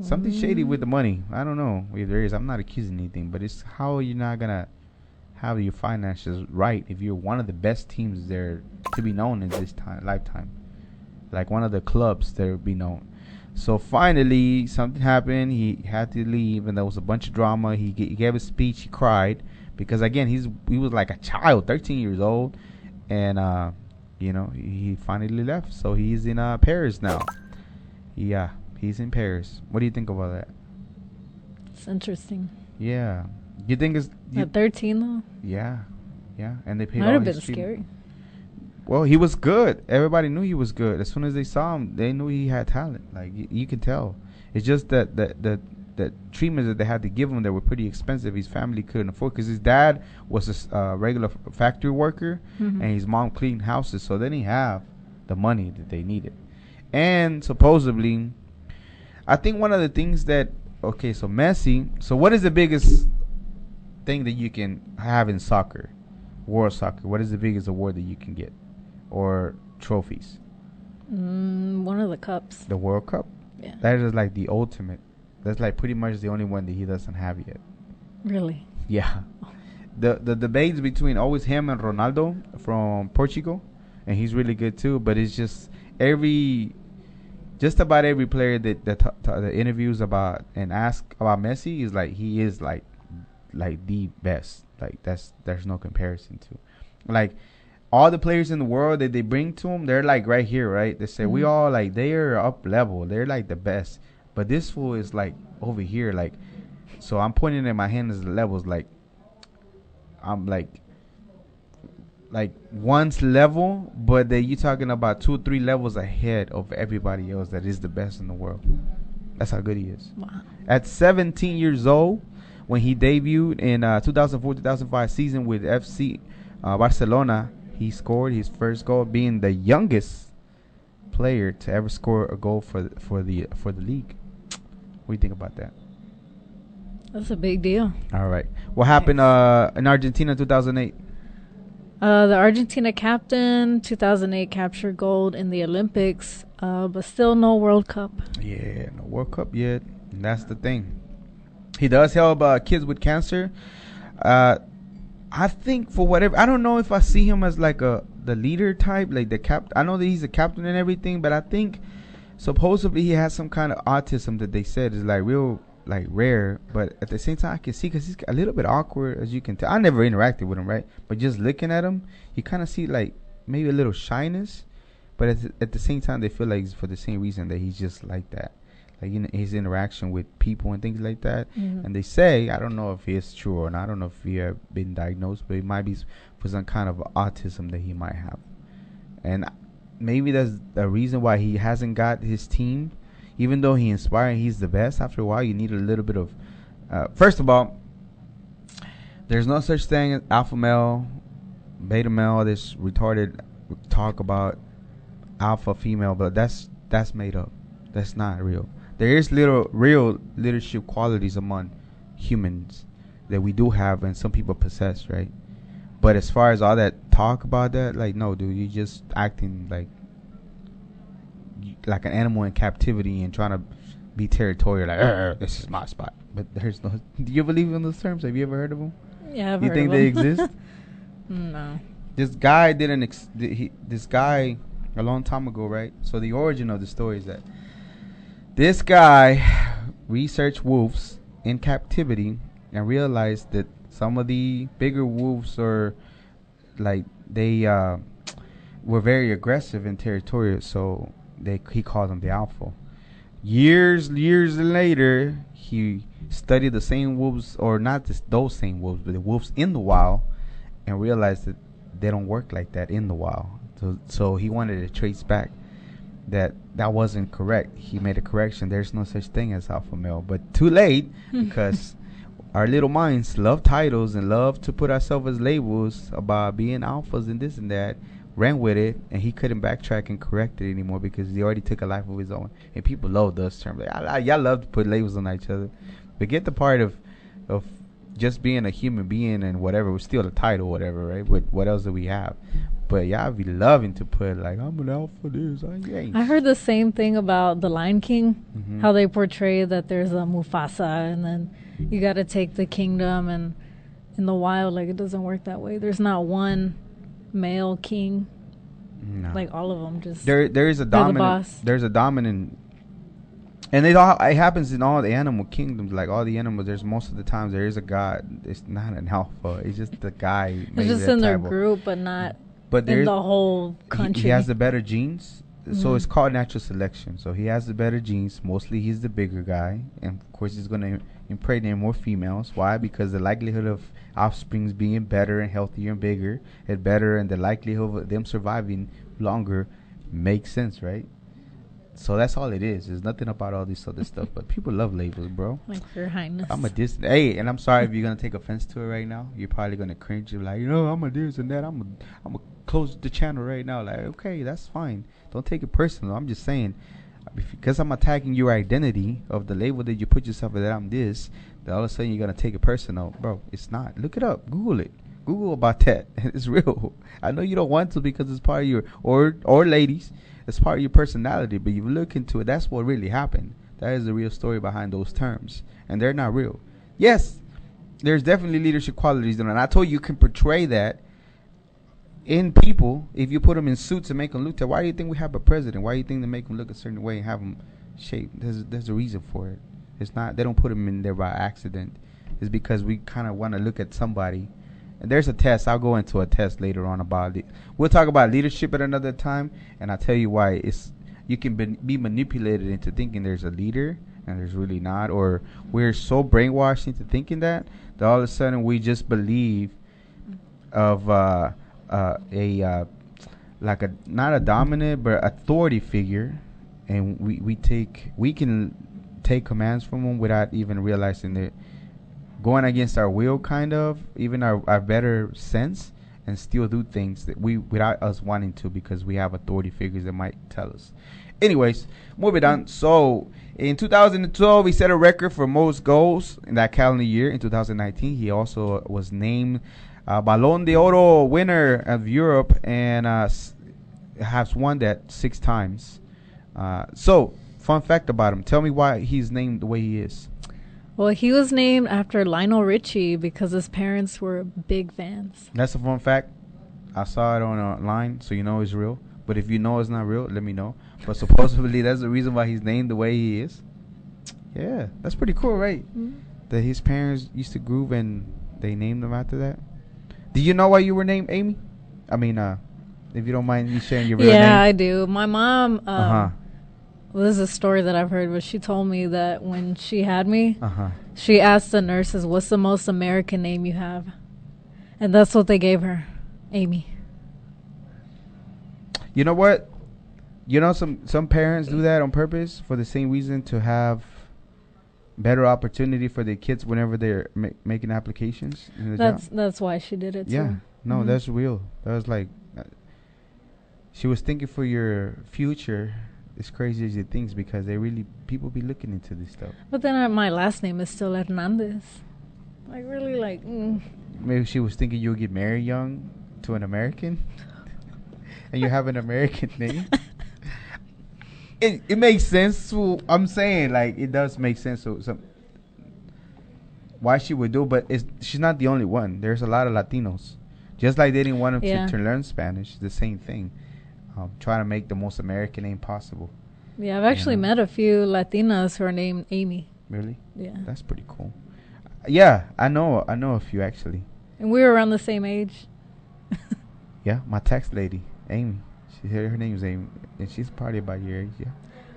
something shady with the money. I don't know if there is. I'm not accusing anything, but it's how you're not gonna have your finances right if you're one of the best teams there to be known in this lifetime, like one of the clubs that will be known. So finally, something happened. He had to leave, and there was a bunch of drama. He gave a speech. He cried because again, he was like a child, 13 years old, and he finally left. So he's in Paris now. Yeah, he's in Paris. What do you think about that? It's interesting. Yeah, you think it's at 13 though? Yeah, and they paid. Might have been scary. Well, he was good. Everybody knew he was good. As soon as they saw him, they knew he had talent. Like you could tell. It's just that the treatments that they had to give him that were pretty expensive. His family couldn't afford because his dad was a regular factory worker and his mom cleaned houses, so they didn't have the money that they needed. And supposedly, I think one of the things that so Messi. So what is the biggest thing that you can have in soccer, world soccer? What is the biggest award that you can get? Or trophies? One of the cups. The World Cup? Yeah. That is like the ultimate. That's like pretty much the only one that he doesn't have yet. Really? Yeah. Oh. The debates between always him and Ronaldo from Portugal, and he's really good too, but it's just about every player that the interviews about and ask about Messi is like he is like the best. Like there's no comparison to. Like all the players in the world that they bring to him, they're like right here, right? They say we all like they are up level. They're like the best. But this fool is like over here, like. So I'm pointing at my hand as the levels, like I'm like one's level, but then you talking about 2 or 3 levels ahead of everybody else that is the best in the world. That's how good he is. Wow. At 17 years old, when he debuted in 2004-2005 season with FC Barcelona, he scored his first goal, being the youngest player to ever score a goal for the league. What do you think about that? That's a big deal. All right. What happened in Argentina 2008? The Argentina captain, 2008, captured gold in the Olympics, but still no World Cup. Yeah, no World Cup yet. And that's the thing. He does help kids with cancer. I think for whatever, I don't know if I see him as like the leader type, like the cap. I know that he's a captain and everything, but I think supposedly he has some kind of autism that they said is like real, like rare. But at the same time, I can see because he's a little bit awkward, as you can tell. I never interacted with him, right? But just looking at him, you kind of see like maybe a little shyness. But at the same time, they feel like it's for the same reason that he's just like that. Like his interaction with people and things like that. And they say, I don't know if it's true or not. I don't know if he have been diagnosed, but it might be for some kind of autism that he might have. And maybe that's the reason why he hasn't got his team. Even though he's inspiring, he's the best. After a while, you need a little bit of... first of all, there's no such thing as alpha male, beta male, this retarded talk about alpha female, but that's made up. That's not real. There is real leadership qualities among humans that we do have and some people possess, right? But as far as all that talk about that, like, no, dude, you're just acting like an animal in captivity and trying to be territorial, like, this is my spot. But there's no... Do you believe in those terms? Have you ever heard of them? Yeah, I've heard of them. You think they exist? No. This guy this guy, a long time ago, right? So the origin of the story is that this guy researched wolves in captivity and realized that some of the bigger wolves are like they were very aggressive and territorial, so he called them the alpha. Years later, he studied the same wolves, or not just those same wolves, but the wolves in the wild, and realized that they don't work like that in the wild. So he wanted to trace back that wasn't correct. He made a correction. There's no such thing as alpha male, but too late because our little minds love titles and love to put ourselves as labels about being alphas and this and that. Ran with it, and he couldn't backtrack and correct it anymore because he already took a life of his own. And people love those terms. Like, y'all love to put labels on each other. But get the part of just being a human being and whatever. We're still a title, whatever, right? But what else do we have? But y'all be loving to put, like, I'm an alpha this. I heard the same thing about The Lion King, how they portray that there's a Mufasa, and then you got to take the kingdom. And in the wild, like, it doesn't work that way. There's not one male king. No. Like all of them just there is a dominant, there's a dominant, and it happens in all the animal kingdoms. Like all the animals, there's most of the times there is a god. It's not an alpha, it's just the guy. It's just in their group, but not in the whole country. He has the better genes, so it's called natural selection. So he has the better genes. Mostly he's the bigger guy, and of course he's going to impregnate more females. Why? Because the likelihood of offsprings being better and healthier and bigger and better, and the likelihood of them surviving longer makes sense, right? So that's all it is. There's nothing about all this other stuff, but people love labels, bro. Like Your Highness. I'm a this. Hey, and I'm sorry if you're gonna take offense to it right now. You're probably gonna cringe. You're like, I'm a this and that. I'm a close the channel right now. Like, okay, that's fine. Don't take it personal. I'm just saying, because I'm attacking your identity of the label that you put yourself in, that I'm this, that all of a sudden you're going to take it personal. Bro, it's not. Look it up. Google it. Google about that. It's real. I know you don't want to because it's part of your, or ladies, it's part of your personality, but you look into it, that's what really happened. That is the real story behind those terms, and they're not real. Yes, there's definitely leadership qualities, and I told you can portray that in people if you put them in suits and make them look that. Why do you think we have a president? Why do you think they make them look a certain way and have them shaped? There's a reason for it. It's not, they don't put them in there by accident. It's because we kind of want to look at somebody. And there's a test. I'll go into a test later on about it. We'll talk about leadership at another time, and I'll tell you why you can be manipulated into thinking there's a leader and there's really not, or we're so brainwashed into thinking that all of a sudden we just believe of like a, not a dominant but authority figure, and we can take commands from them without even realizing that, going against our will, kind of, even our better sense, and still do things that we, without us wanting to, because we have authority figures that might tell us. Anyways, moving on. So in 2012, he set a record for most goals in that calendar year. In 2019, he also was named Balón de Oro winner of Europe, and has won that 6 times. So, fun fact about him. Tell me why he's named the way he is. Well, he was named after Lionel Richie because his parents were big fans. That's a fun fact. I saw it online, so you know it's real. But if you know it's not real, let me know. But supposedly that's the reason why he's named the way he is. Yeah, that's pretty cool, right? Mm-hmm. That his parents used to groove and they named him after that. Do you know why you were named Amy? I mean, if you don't mind me sharing your real name. Yeah, I do. My mom, well, this is a story that I've heard, but she told me that when she had me, she asked the nurses, what's the most American name you have? And that's what they gave her, Amy. You know what? You know, some parents do that on purpose for the same reason, to have better opportunity for their kids whenever they're making applications. That's why she did it. Yeah, too. No, that's real. That was like, she was thinking for your future. As crazy as it thinks, because people be looking into this stuff. But then my last name is still Hernandez. Like, really, like. Maybe she was thinking you'll get married young to an American, and you have an American name. It makes sense. So I'm saying, like, it does make sense. So why she would do, but she's not the only one. There's a lot of Latinos, just like they didn't want them to learn Spanish. The same thing. Trying to make the most American name possible. Yeah, I've actually met a few Latinas who are named Amy. Really? Yeah. That's pretty cool. Yeah, I know a few actually. And we were around the same age. Yeah, my tax lady, Amy. Her name is Amy, and she's probably about your age. Yeah.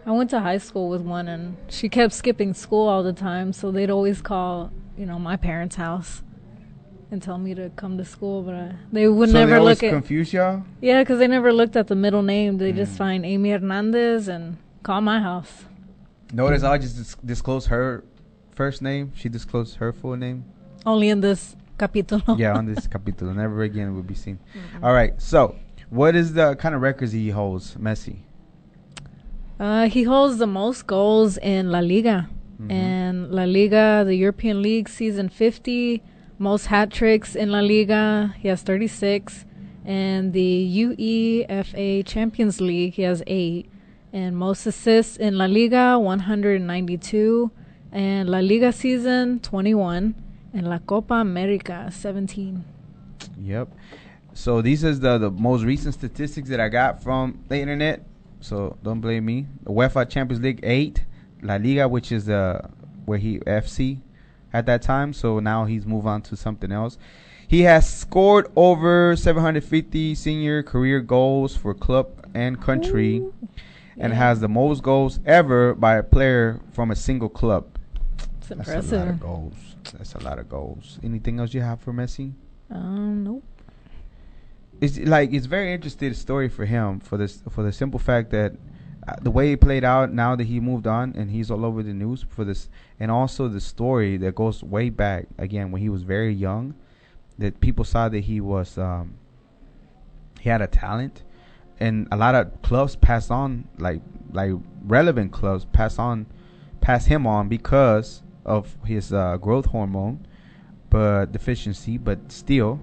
I went to high school with one, and she kept skipping school all the time, so they'd always call, my parents' house and tell me to come to school, but they would never look at... confuse y'all? Yeah, because they never looked at the middle name. They just find Amy Hernandez and call my house. Notice I just disclosed her first name. She disclosed her full name. Only in this capítulo. Yeah, on this capítulo. Never again will be seen. Mm-hmm. All right, so what is the kind of records he holds, Messi? He holds the most goals in La Liga. Mm-hmm. And La Liga, the European League, season 50. Most hat tricks in La Liga, he has 36. And the UEFA Champions League, he has 8. And most assists in La Liga, 192. And La Liga season, 21. And La Copa America, 17. Yep. So these is the most recent statistics that I got from the internet. So don't blame me. The UEFA Champions League 8, La Liga, which is where he FC at that time. So now he's moved on to something else. He has scored over 750 senior career goals for club and country. Ooh. And has the most goals ever by a player from a single club. It's impressive. That's a lot of goals. That's a lot of goals. Anything else you have for Messi? Nope. It's very interesting story for him for the simple fact that the way he played out now that he moved on and he's all over the news for this, and also the story that goes way back again when he was very young, that people saw that he was he had a talent, and a lot of clubs passed on like relevant clubs passed him on because of his growth hormone but deficiency, but still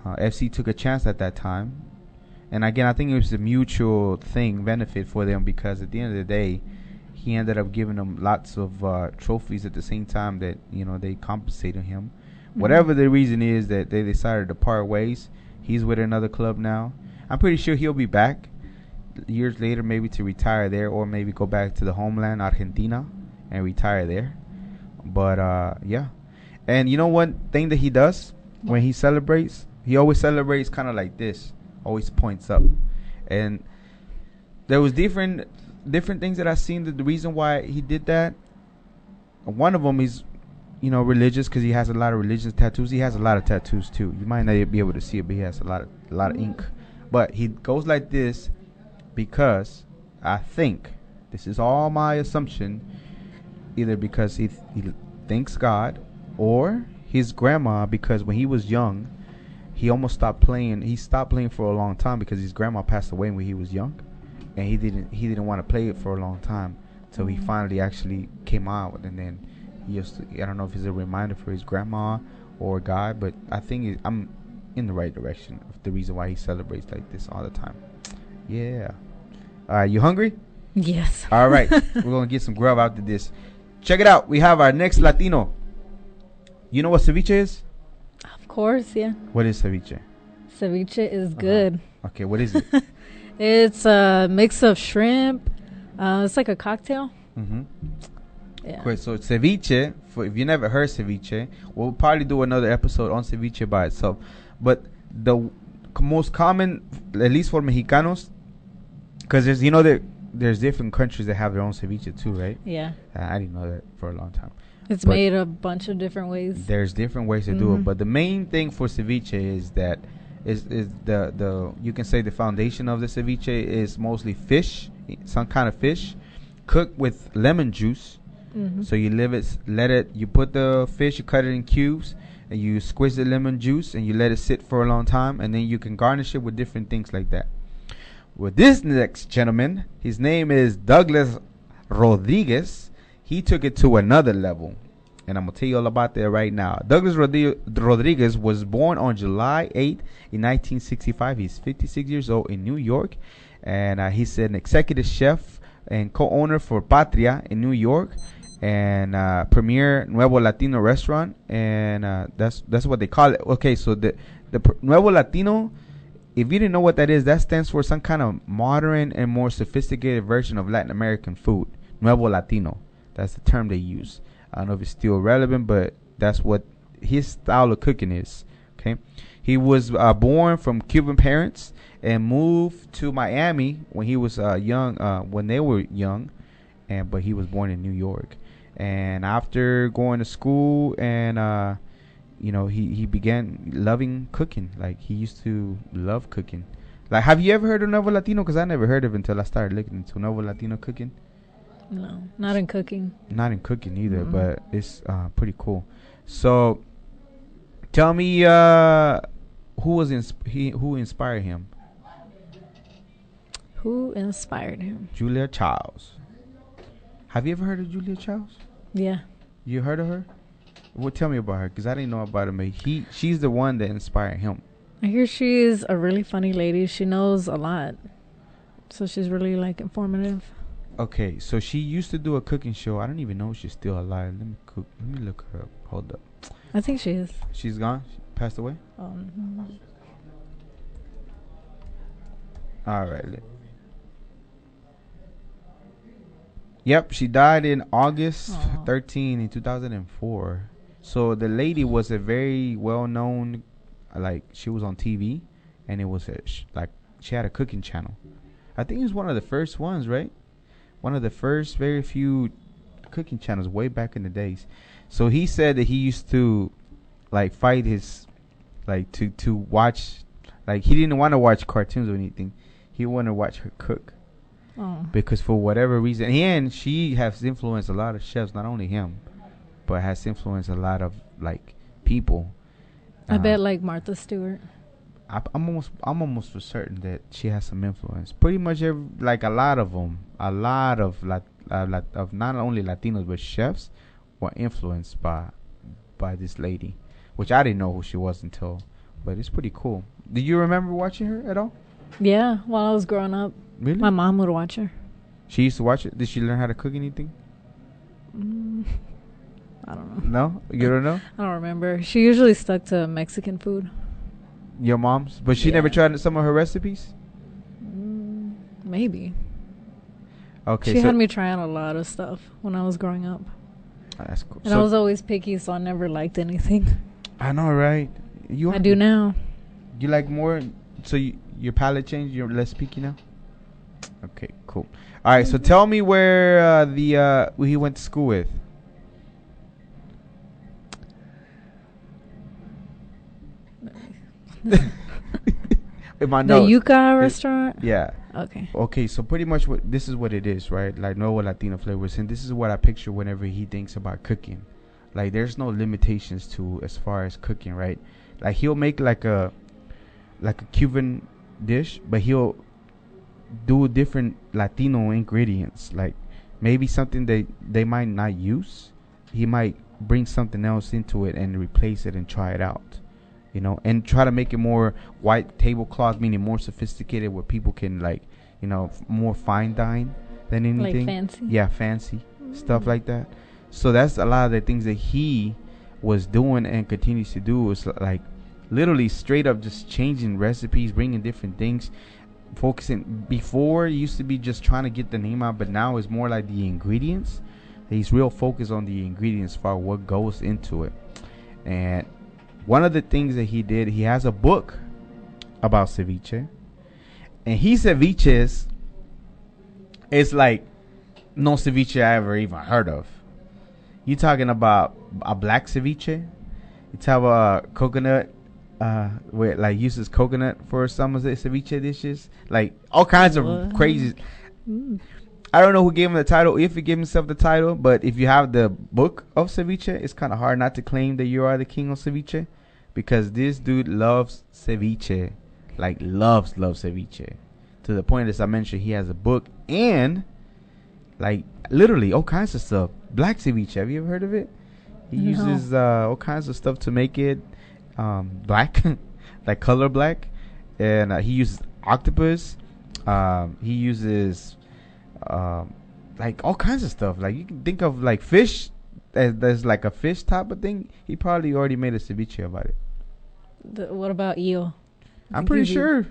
FC took a chance at that time. And again, I think it was a mutual benefit for them, because at the end of the day, he ended up giving them lots of trophies at the same time that, they compensated him. Mm-hmm. Whatever the reason is that they decided to part ways, he's with another club now. I'm pretty sure he'll be back years later, maybe to retire there, or maybe go back to the homeland, Argentina, and retire there. But, yeah. And you know one thing that he does when he celebrates? He always celebrates kind of like this, always points up. And there was different things that I seen that the reason why he did that. One of them is, religious, because he has a lot of religious tattoos. He has a lot of tattoos too. You might not be able to see it, but he has a lot of ink. But he goes like this because I think, this is all my assumption, either because he thanks God, or his grandma, because when he was young, he almost stopped playing. He stopped playing for a long time because his grandma passed away when he was young, and he didn't want to play it for a long time. So he finally actually came out, and then he used to, I don't know if it's a reminder for his grandma or God, but I think I'm in the right direction of the reason why he celebrates like this all the time. Yeah. All right, you hungry? Yes. All right, we're gonna get some grub after this. Check it out. We have our next Latino. You know what ceviche is? Of course, yeah. What is ceviche? Ceviche is good. Okay, what is it? It's a mix of shrimp. It's like a cocktail. Mm-hmm. Yeah. Okay, so ceviche, if you never heard ceviche, we'll probably do another episode on ceviche by itself. But the most common, at least for Mexicanos, because there's different countries that have their own ceviche too, right? Yeah. I didn't know that for a long time. It's made a bunch of different ways. There's different ways to do it, but the main thing for ceviche is that is the you can say the foundation of the ceviche is mostly fish, some kind of fish, cooked with lemon juice. Mm-hmm. So you you put the fish, you cut it in cubes, and you squeeze the lemon juice, and you let it sit for a long time, and then you can garnish it with different things like that. With this next gentleman, his name is Douglas Rodriguez. He took it to another level, and I'm going to tell you all about that right now. Douglas Rodriguez was born on July 8th in 1965. He's 56 years old in New York, and he's an executive chef and co-owner for Patria in New York, and premier Nuevo Latino restaurant, and that's what they call it. Okay, so the Nuevo Latino, if you didn't know what that is, that stands for some kind of modern and more sophisticated version of Latin American food. Nuevo Latino. That's the term they use. I don't know if it's still relevant, but that's what his style of cooking is. Okay, he was born from Cuban parents and moved to Miami when he was young. When they were young, but he was born in New York. And after going to school and he began loving cooking. Like, he used to love cooking. Like, have you ever heard of Nuevo Latino? Because I never heard of it until I started looking into Nuevo Latino cooking. No, not in cooking. Not in cooking either, but it's pretty cool. So, tell me, who inspired him? Who inspired him? Julia Childs. Have you ever heard of Julia Childs? Yeah. You heard of her? Well, tell me about her, because I didn't know about her. She's the one that inspired him. I hear she's a really funny lady. She knows a lot. So she's really, like, informative. Okay, so she used to do a cooking show. I don't even know if she's still alive. Let me look her up. Hold up. I think she is. She's gone? She passed away? All right. Yep, she died in August 13 in 2004. So the lady was a very well-known, like, she was on TV, and it was she had a cooking channel. I think it was one of the first ones, right? One of the first very few cooking channels way back in the days. So he said that he used to, like, fight his, like, to watch, like, he didn't want to watch cartoons or anything. He wanted to watch her cook. Because for whatever reason, and she has influenced a lot of chefs, not only him, but has influenced a lot of, like, people. I bet, like, Martha Stewart. I'm almost for certain that she has some influence. Pretty much a lot of them, of not only Latinos but chefs were influenced by this lady, which I didn't know who she was until. But it's pretty cool. Do you remember watching her at all? Yeah, while I was growing up. Really? My mom would watch her. She used to watch it. Did she learn how to cook anything? I don't know. No? You don't know? I don't remember. She usually stuck to Mexican food. Your mom's? But she never tried some of her recipes? Maybe. Okay. She had me trying a lot of stuff when I was growing up. That's cool. And I was always picky, so I never liked anything. I know, right? I do now. You like more? So your palate changed? You're less picky now? Okay, cool. All right, so tell me where who he went to school with. In my notes. The Yuca restaurant? Yeah. Okay. Okay, so pretty much this is what it is, right? Like Nuevo Latino flavors, and this is what I picture whenever he thinks about cooking. Like, there's no limitations to as far as cooking, right? Like, he'll make like a Cuban dish, but he'll do different Latino ingredients, like maybe something that they might not use. He might bring something else into it and replace it and try it out, and try to make it more white tablecloth, meaning more sophisticated, where people can, like, more fine dine than anything. Like fancy. Yeah, fancy stuff like that. So that's a lot of the things that he was doing and continues to do, is like literally straight up just changing recipes, bringing different things. Focusing, before it used to be just trying to get the name out, but now it's more like the ingredients. He's real focused on the ingredients for what goes into it. And one of the things that he did, he has a book about ceviche, and he ceviches is like no ceviche I ever even heard of. You talking about a black ceviche? You talk about coconut, where, like, uses coconut for some of the ceviche dishes, like all kinds of crazy. I don't know who gave him the title, if he gave himself the title, but if you have the book of ceviche, it's kind of hard not to claim that you are the king of ceviche, because this dude loves ceviche, like loves ceviche, to the point, as I mentioned, he has a book and, like, literally all kinds of stuff. Black ceviche, have you ever heard of it? He uses all kinds of stuff to make it black, like color black, and he uses octopus. He uses like all kinds of stuff. Like, you can think of like fish. There's like a fish type of thing. He probably already made a ceviche about it. What about eel? I'm pretty sure.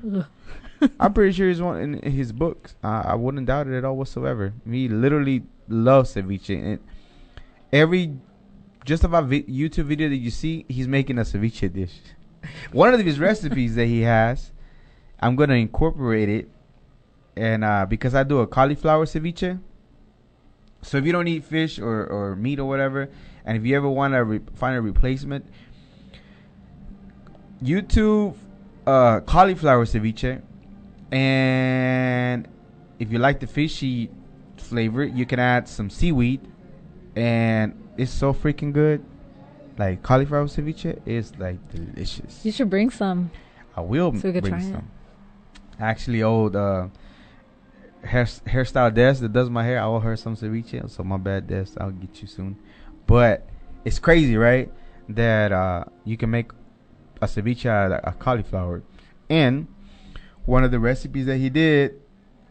I'm pretty sure he's one in his books. I wouldn't doubt it at all whatsoever. He literally loves ceviche. And just about YouTube video that you see, he's making a ceviche dish. One of his recipes that he has, I'm gonna incorporate it, and because I do a cauliflower ceviche. So if you don't eat fish or meat or whatever, and if you ever want to find a replacement, YouTube cauliflower ceviche, and if you like the fishy flavor, you can add some seaweed, and it's so freaking good. Like cauliflower ceviche is like delicious. You should bring some. I will so we could bring try some. It. Actually, old hairstyle Des that does my hair, I owe her some ceviche. So my bad, Des. I'll get you soon. But it's crazy, right? That you can make a ceviche out of a cauliflower. And one of the recipes that he did,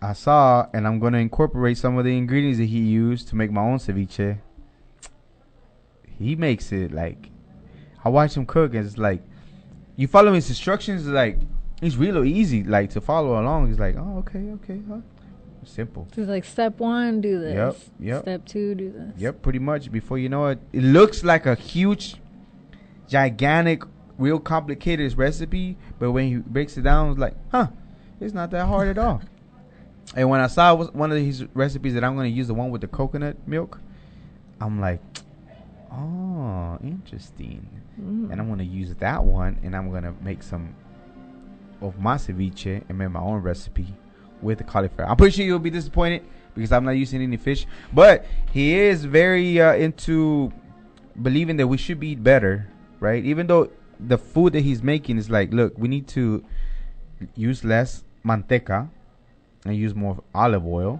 I saw, and I'm going to incorporate some of the ingredients that he used to make my own ceviche. He makes it like, I watch him cook, and it's like, you follow his instructions, like, it's real easy, like, to follow along. It's like, oh, okay, huh? Simple. So it's like step 1, do this. Yep. Step 2, do this. Yep, pretty much. Before you know it, it looks like a huge, gigantic, real complicated recipe, but when he breaks it down, it's like, it's not that hard at all. And when I saw one of his recipes that I'm going to use, the one with the coconut milk, I'm like, oh, interesting. And I'm going to use that one, and I'm going to make some of my ceviche and make my own recipe with the cauliflower. I'm pretty sure you'll be disappointed because I'm not using any fish, but he is very into believing that we should eat better, right? Even though the food that he's making is like, look, we need to use less manteca and use more olive oil,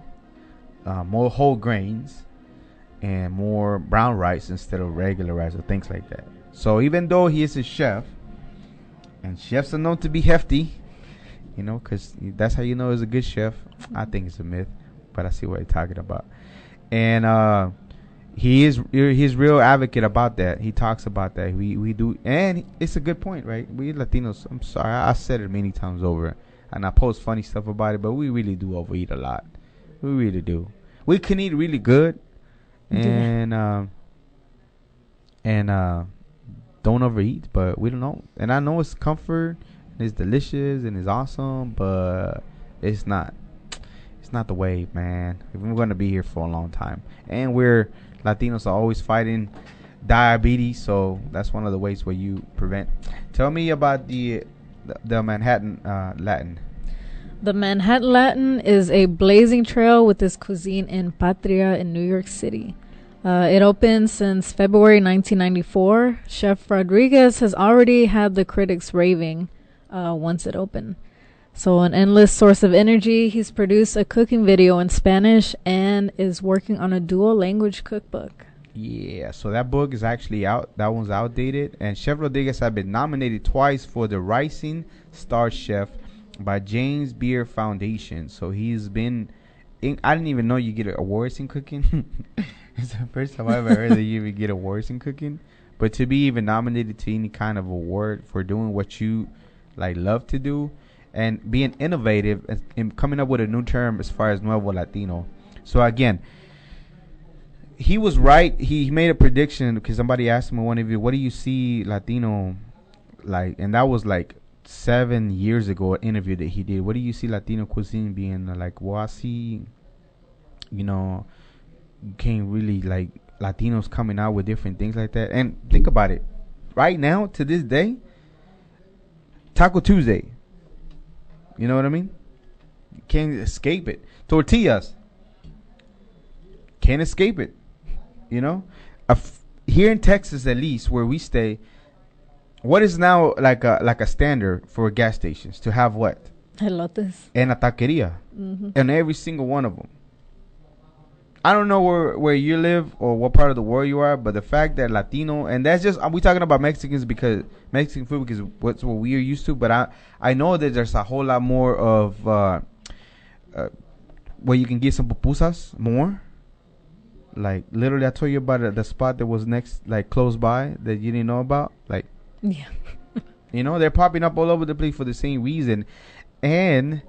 more whole grains, and more brown rice instead of regular rice or things like that. So even though he is a chef, and chefs are known to be hefty, you know, because that's how you know he's a good chef. I think it's a myth, but I see what you're talking about. And he's real advocate about that. He talks about that. We do, and it's a good point, right? We Latinos, I'm sorry, I said it many times over, and I post funny stuff about it, but we really do overeat a lot. We really do. We can eat really good, and don't overeat, but we don't know. And I know it's comfort, and it's delicious, and it's awesome, but it's not the way, man. We're going to be here for a long time, and Latinos are always fighting diabetes, so that's one of the ways where you prevent. Tell me about the Manhattan Latin. The Manhattan Latin is a blazing trail with this cuisine in Patria in New York City. It opened since February 1994. Chef Rodriguez has already had the critics raving once it opened. So an endless source of energy. He's produced a cooking video in Spanish and is working on a dual language cookbook. Yeah, so that book is actually out. That one's outdated. And Chef Rodriguez has been nominated twice for the Rising Star Chef by James Beard Foundation. So he's been I didn't even know you get awards in cooking. It's the first time I ever heard that you even get awards in cooking. But to be even nominated to any kind of award for doing what you like love to do and being innovative and coming up with a new term as far as Nuevo Latino. So again, he was right. He made a prediction because somebody asked him in one of you, what do you see Latino like? And that was like 7 years ago, an interview that he did. What do you see Latino cuisine being like? Well, I see, you know, you can't really like Latinos coming out with different things like that. And think about it. Right now, to this day, Taco Tuesday. You know what I mean? You can't escape it. Tortillas. Can't escape it. You know? Here in Texas, at least, where we stay, what is now like a standard for gas stations? To have what? Elotes. And a taqueria. Mm-hmm. And every single one of them. I don't know where you live or what part of the world you are, but the fact that Latino, and that's just, we talking about Mexicans because Mexican food because what's what we are used to, but I know that there's a whole lot more of where you can get some pupusas more. Like literally, I told you about the spot that was next, like close by that you didn't know about. Like, yeah, you know, they're popping up all over the place for the same reason, and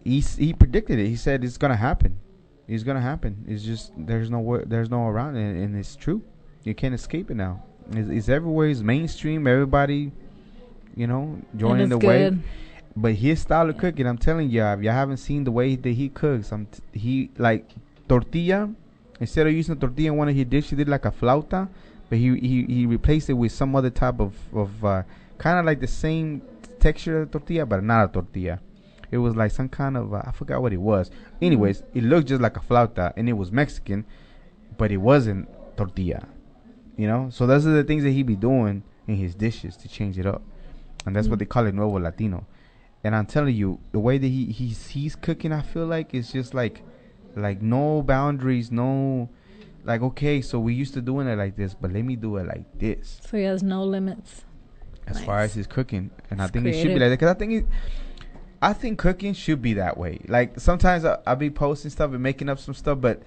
he predicted it. He said it's gonna happen. It's gonna happen. It's just there's no around it, and it's true. You can't escape it now. It's everywhere. It's mainstream. Everybody, joining the wave. But his style of cooking, I'm telling you, if you haven't seen the way that he cooks, he like tortilla. Instead of using a tortilla in one of his dishes, he did like a flauta, but he replaced it with some other type of kind of like the same texture of tortilla, but not a tortilla. It was like some kind of I forgot what it was. Anyways, it looked just like a flauta, and it was Mexican, but it wasn't tortilla. So those are the things that he be doing in his dishes to change it up, and that's what they call it, Nuevo Latino. And I'm telling you, the way that he's cooking, I feel like it's just like no boundaries, no, like, okay, so we used to doing it like this, but let me do it like this. So he has no limits as far as his cooking, and I think it should be like that, because I think cooking should be that way. Like sometimes I'll be posting stuff and making up some stuff, but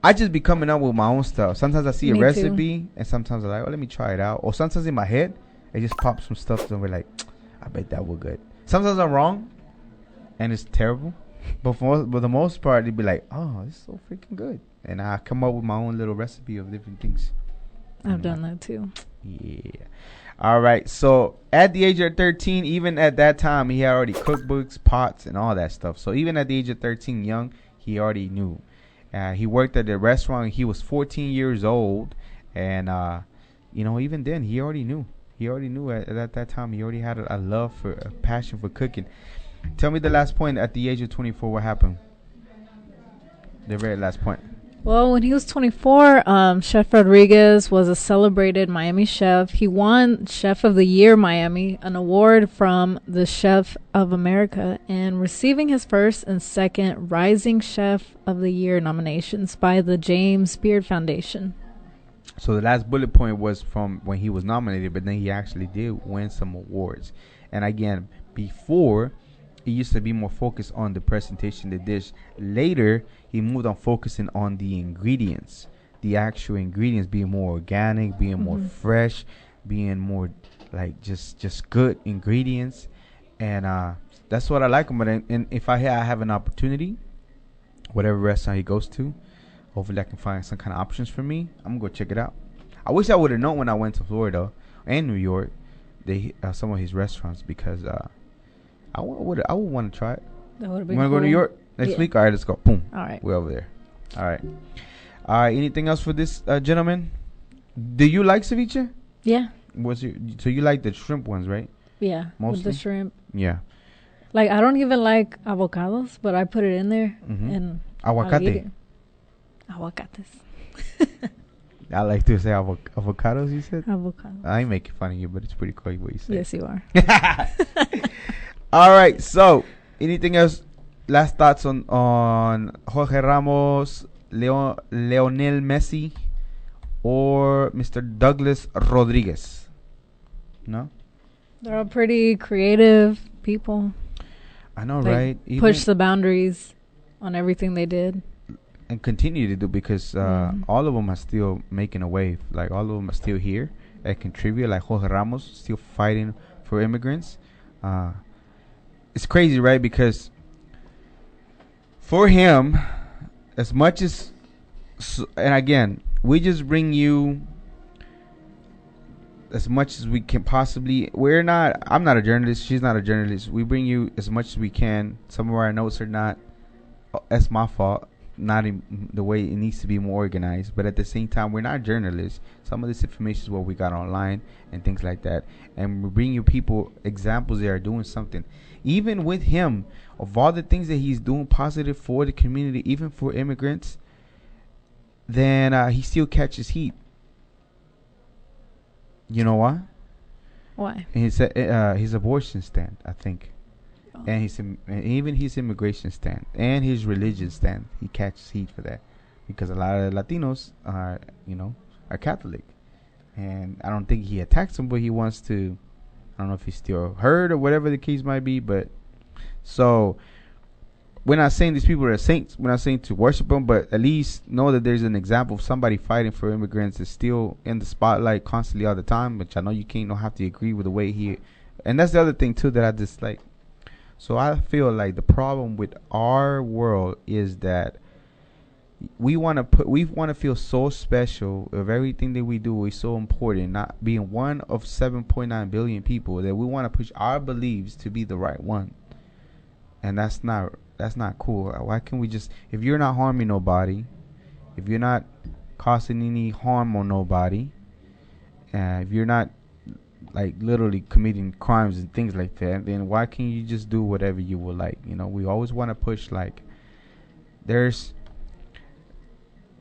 I just be coming up with my own stuff. Sometimes I see a recipe, and sometimes I'm like, oh, let me try it out. Or sometimes in my head, I just pop some stuff and we're like, I bet that would good. Sometimes I'm wrong, and it's terrible. But for the most part, it'd be like, oh, it's so freaking good. And I come up with my own little recipe of different things. I've done that too. Yeah. All right. So at the age of 13, even at that time, he had already cookbooks, pots, and all that stuff. So even at the age of 13, young, he already knew. He worked at the restaurant. He was 14 years old. And, even then, he already knew. He already knew at that time. He already had a passion for cooking. Tell me the last point at the age of 24. What happened? The very last point. Well, when he was 24, Chef Rodriguez was a celebrated Miami chef. He won Chef of the Year Miami, an award from the Chef of America, and receiving his first and second Rising Chef of the Year nominations by the James Beard Foundation. So the last bullet point was from when he was nominated, but then he actually did win some awards. And again, before, he used to be more focused on the presentation, the dish. Later, he moved on focusing on the ingredients, the actual ingredients, being more organic, being more fresh, being more like just good ingredients. And that's what I like about it. And if I have an opportunity, whatever restaurant he goes to, hopefully I can find some kind of options for me. I'm going to go check it out. I wish I would have known when I went to Florida and New York, some of his restaurants, because I would want to try it. That would have been You want to go to New York next week? All right, let's go. Boom. All right. We're over there. All right. Anything else for this gentleman? Do you like ceviche? Yeah. So you like the shrimp ones, right? Yeah. Mostly? With the shrimp. Yeah. Like, I don't even like avocados, but I put it in there and Aguacate. Aguacates. I like to say avocados, you said? Avocados. I ain't making fun of you, but it's pretty cool what you say. Yes, you are. All right, so anything else? Last thoughts on Jorge Ramos, Lionel Messi, or Mr. Douglas Rodriguez? No? They're all pretty creative people. I know, right? Push the boundaries on everything they did. And continue to do, because all of them are still making a wave. Like, all of them are still here and contribute. Like Jorge Ramos, still fighting for immigrants. It's crazy, right? Because for him, as much as, and again, we just bring you as much as we can possibly. I'm not a journalist. She's not a journalist. We bring you as much as we can. Some of our notes are not. That's my fault. Not in the way it needs to be more organized. But at the same time, we're not journalists. Some of this information is what we got online and things like that. And we bring you people, examples that are doing something. Even with him, of all the things that he's doing positive for the community, even for immigrants, then he still catches heat. You know why? Why? His abortion stand, I think. And even his immigration stand and his religion stand, he catches heat for that, because a lot of Latinos are Catholic, and I don't think he attacks them, but he wants to. I don't know if he's still hurt or whatever the case might be, but so we're not saying these people are saints. We're not saying to worship them, but at least know that there's an example of somebody fighting for immigrants that's still in the spotlight constantly all the time. Which I know you don't have to agree with the way he, and that's the other thing too that I dislike. So I feel like the problem with our world is that we want to feel so special of everything that we do is so important, not being one of 7.9 billion people, that we want to push our beliefs to be the right one. And that's not cool. Why can't we just, if you're not harming nobody, if you're not causing any harm on nobody, if you're not like literally committing crimes and things like that, then why can't you just do whatever you would like? You know, we always want to push, like, there's,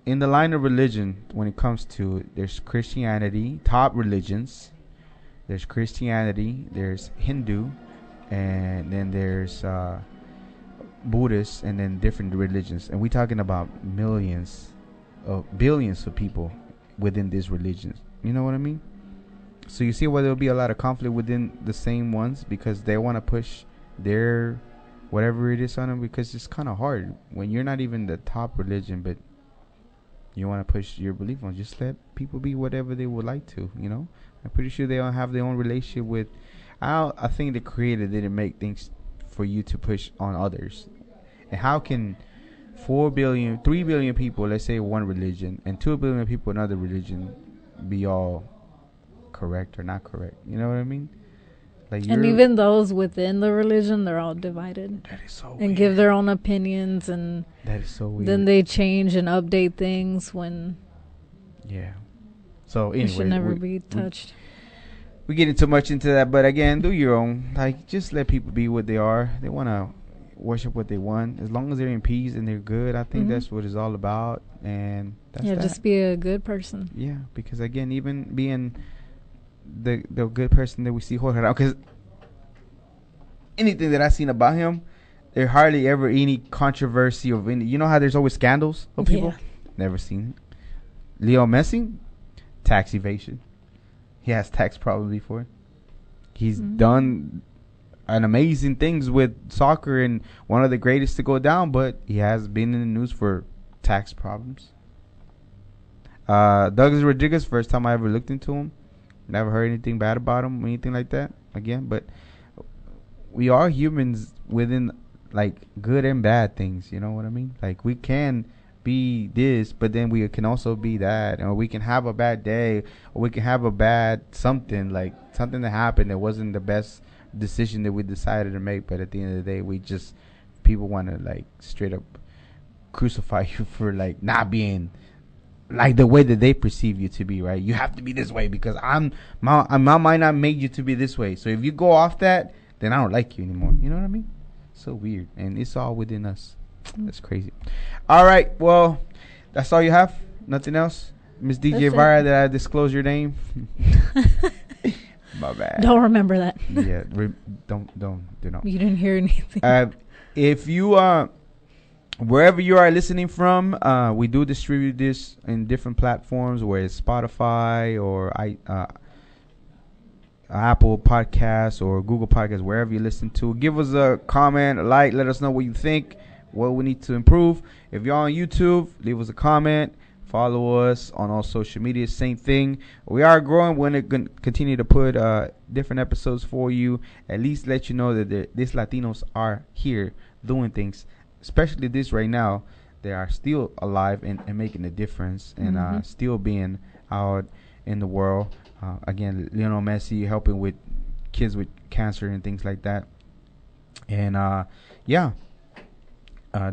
in the line of religion, when it comes to, there's Christianity, top religions, there's Christianity, there's Hindu, and then there's Buddhist, and then different religions. And we're talking about billions of people within these religions. You know what I mean? So you see why there'll be a lot of conflict within the same ones, because they want to push their whatever it is on them, because it's kind of hard when you're not even the top religion, but you want to push your belief on. Just let people be whatever they would like to, you know. I'm pretty sure they all have their own relationship with, I think the creator didn't make things for you to push on others. And how can 3 billion people, let's say one religion, and 2 billion people another religion, be all correct or not correct? You know what I mean? Like, and even those within the religion, they're all divided. That is so and weird. Give their own opinions, and that is so weird. Then they change and update things when. Yeah. So anyway, it should never be touched. We getting too much into that, but again, do your own. Like, just let people be what they are. They want to worship what they want, as long as they're in peace and they're good. I think that's what it's all about. And that's just be a good person. Yeah, because again, even being the good person that we see Jorge Ramos, because anything that I've seen about him, there hardly ever any controversy of any. You know how there's always scandals of people? Yeah. Never seen it. Lionel Messi, tax evasion. He has tax problem before. He's done an amazing things with soccer and one of the greatest to go down, but he has been in the news for tax problems. Douglas Rodriguez, first time I ever looked into him. Never heard anything bad about him or anything like that. Again, but we are humans within, like, good and bad things. You know what I mean? Like, we can be this, but then we can also be that, or we can have a bad day, or we can have a bad something, like something that happened that wasn't the best decision that we decided to make. But at the end of the day, people want to, like, straight up crucify you for, like, not being like the way that they perceive you to be, right? You have to be this way because my mind not made you to be this way. So if you go off that, then I don't like you anymore. You know what I mean? So weird, and it's all within us. That's crazy. All right, well, that's all you have? Nothing else? Miss DJ Vara, did I disclose your name? My bad. Don't remember that. Yeah, don't. You didn't hear anything. If you wherever you are listening from, we do distribute this in different platforms, where it's Spotify or Apple Podcasts or Google Podcasts, wherever you listen to. Give us a comment, a like, let us know what you think, what we need to improve. If you're on YouTube, leave us a comment. Follow us on all social media, same thing. We are growing. We're going to continue to put different episodes for you, at least let you know that these Latinos are here doing things, especially this right now. They are still alive and making a difference, and still being out in the world. Again, Lionel Messi helping with kids with cancer and things like that. And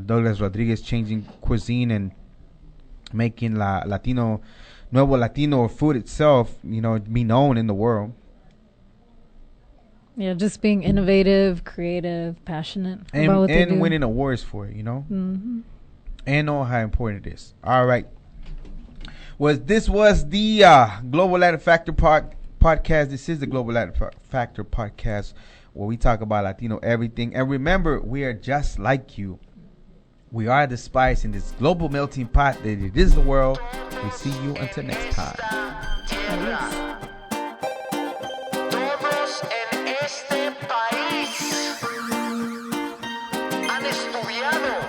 Douglas Rodriguez changing cuisine and making Nuevo Latino food itself, be known in the world. Yeah, just being innovative, creative, passionate about what they do. And winning awards for it, And know how important it is. All right. This was the Global Latin Factor podcast. This is the Global Latin Factor podcast, where we talk about Latino everything. And remember, we are just like you. We are the spice in this global melting pot that it is the world. We see you until next time. Todos en este país han estudiado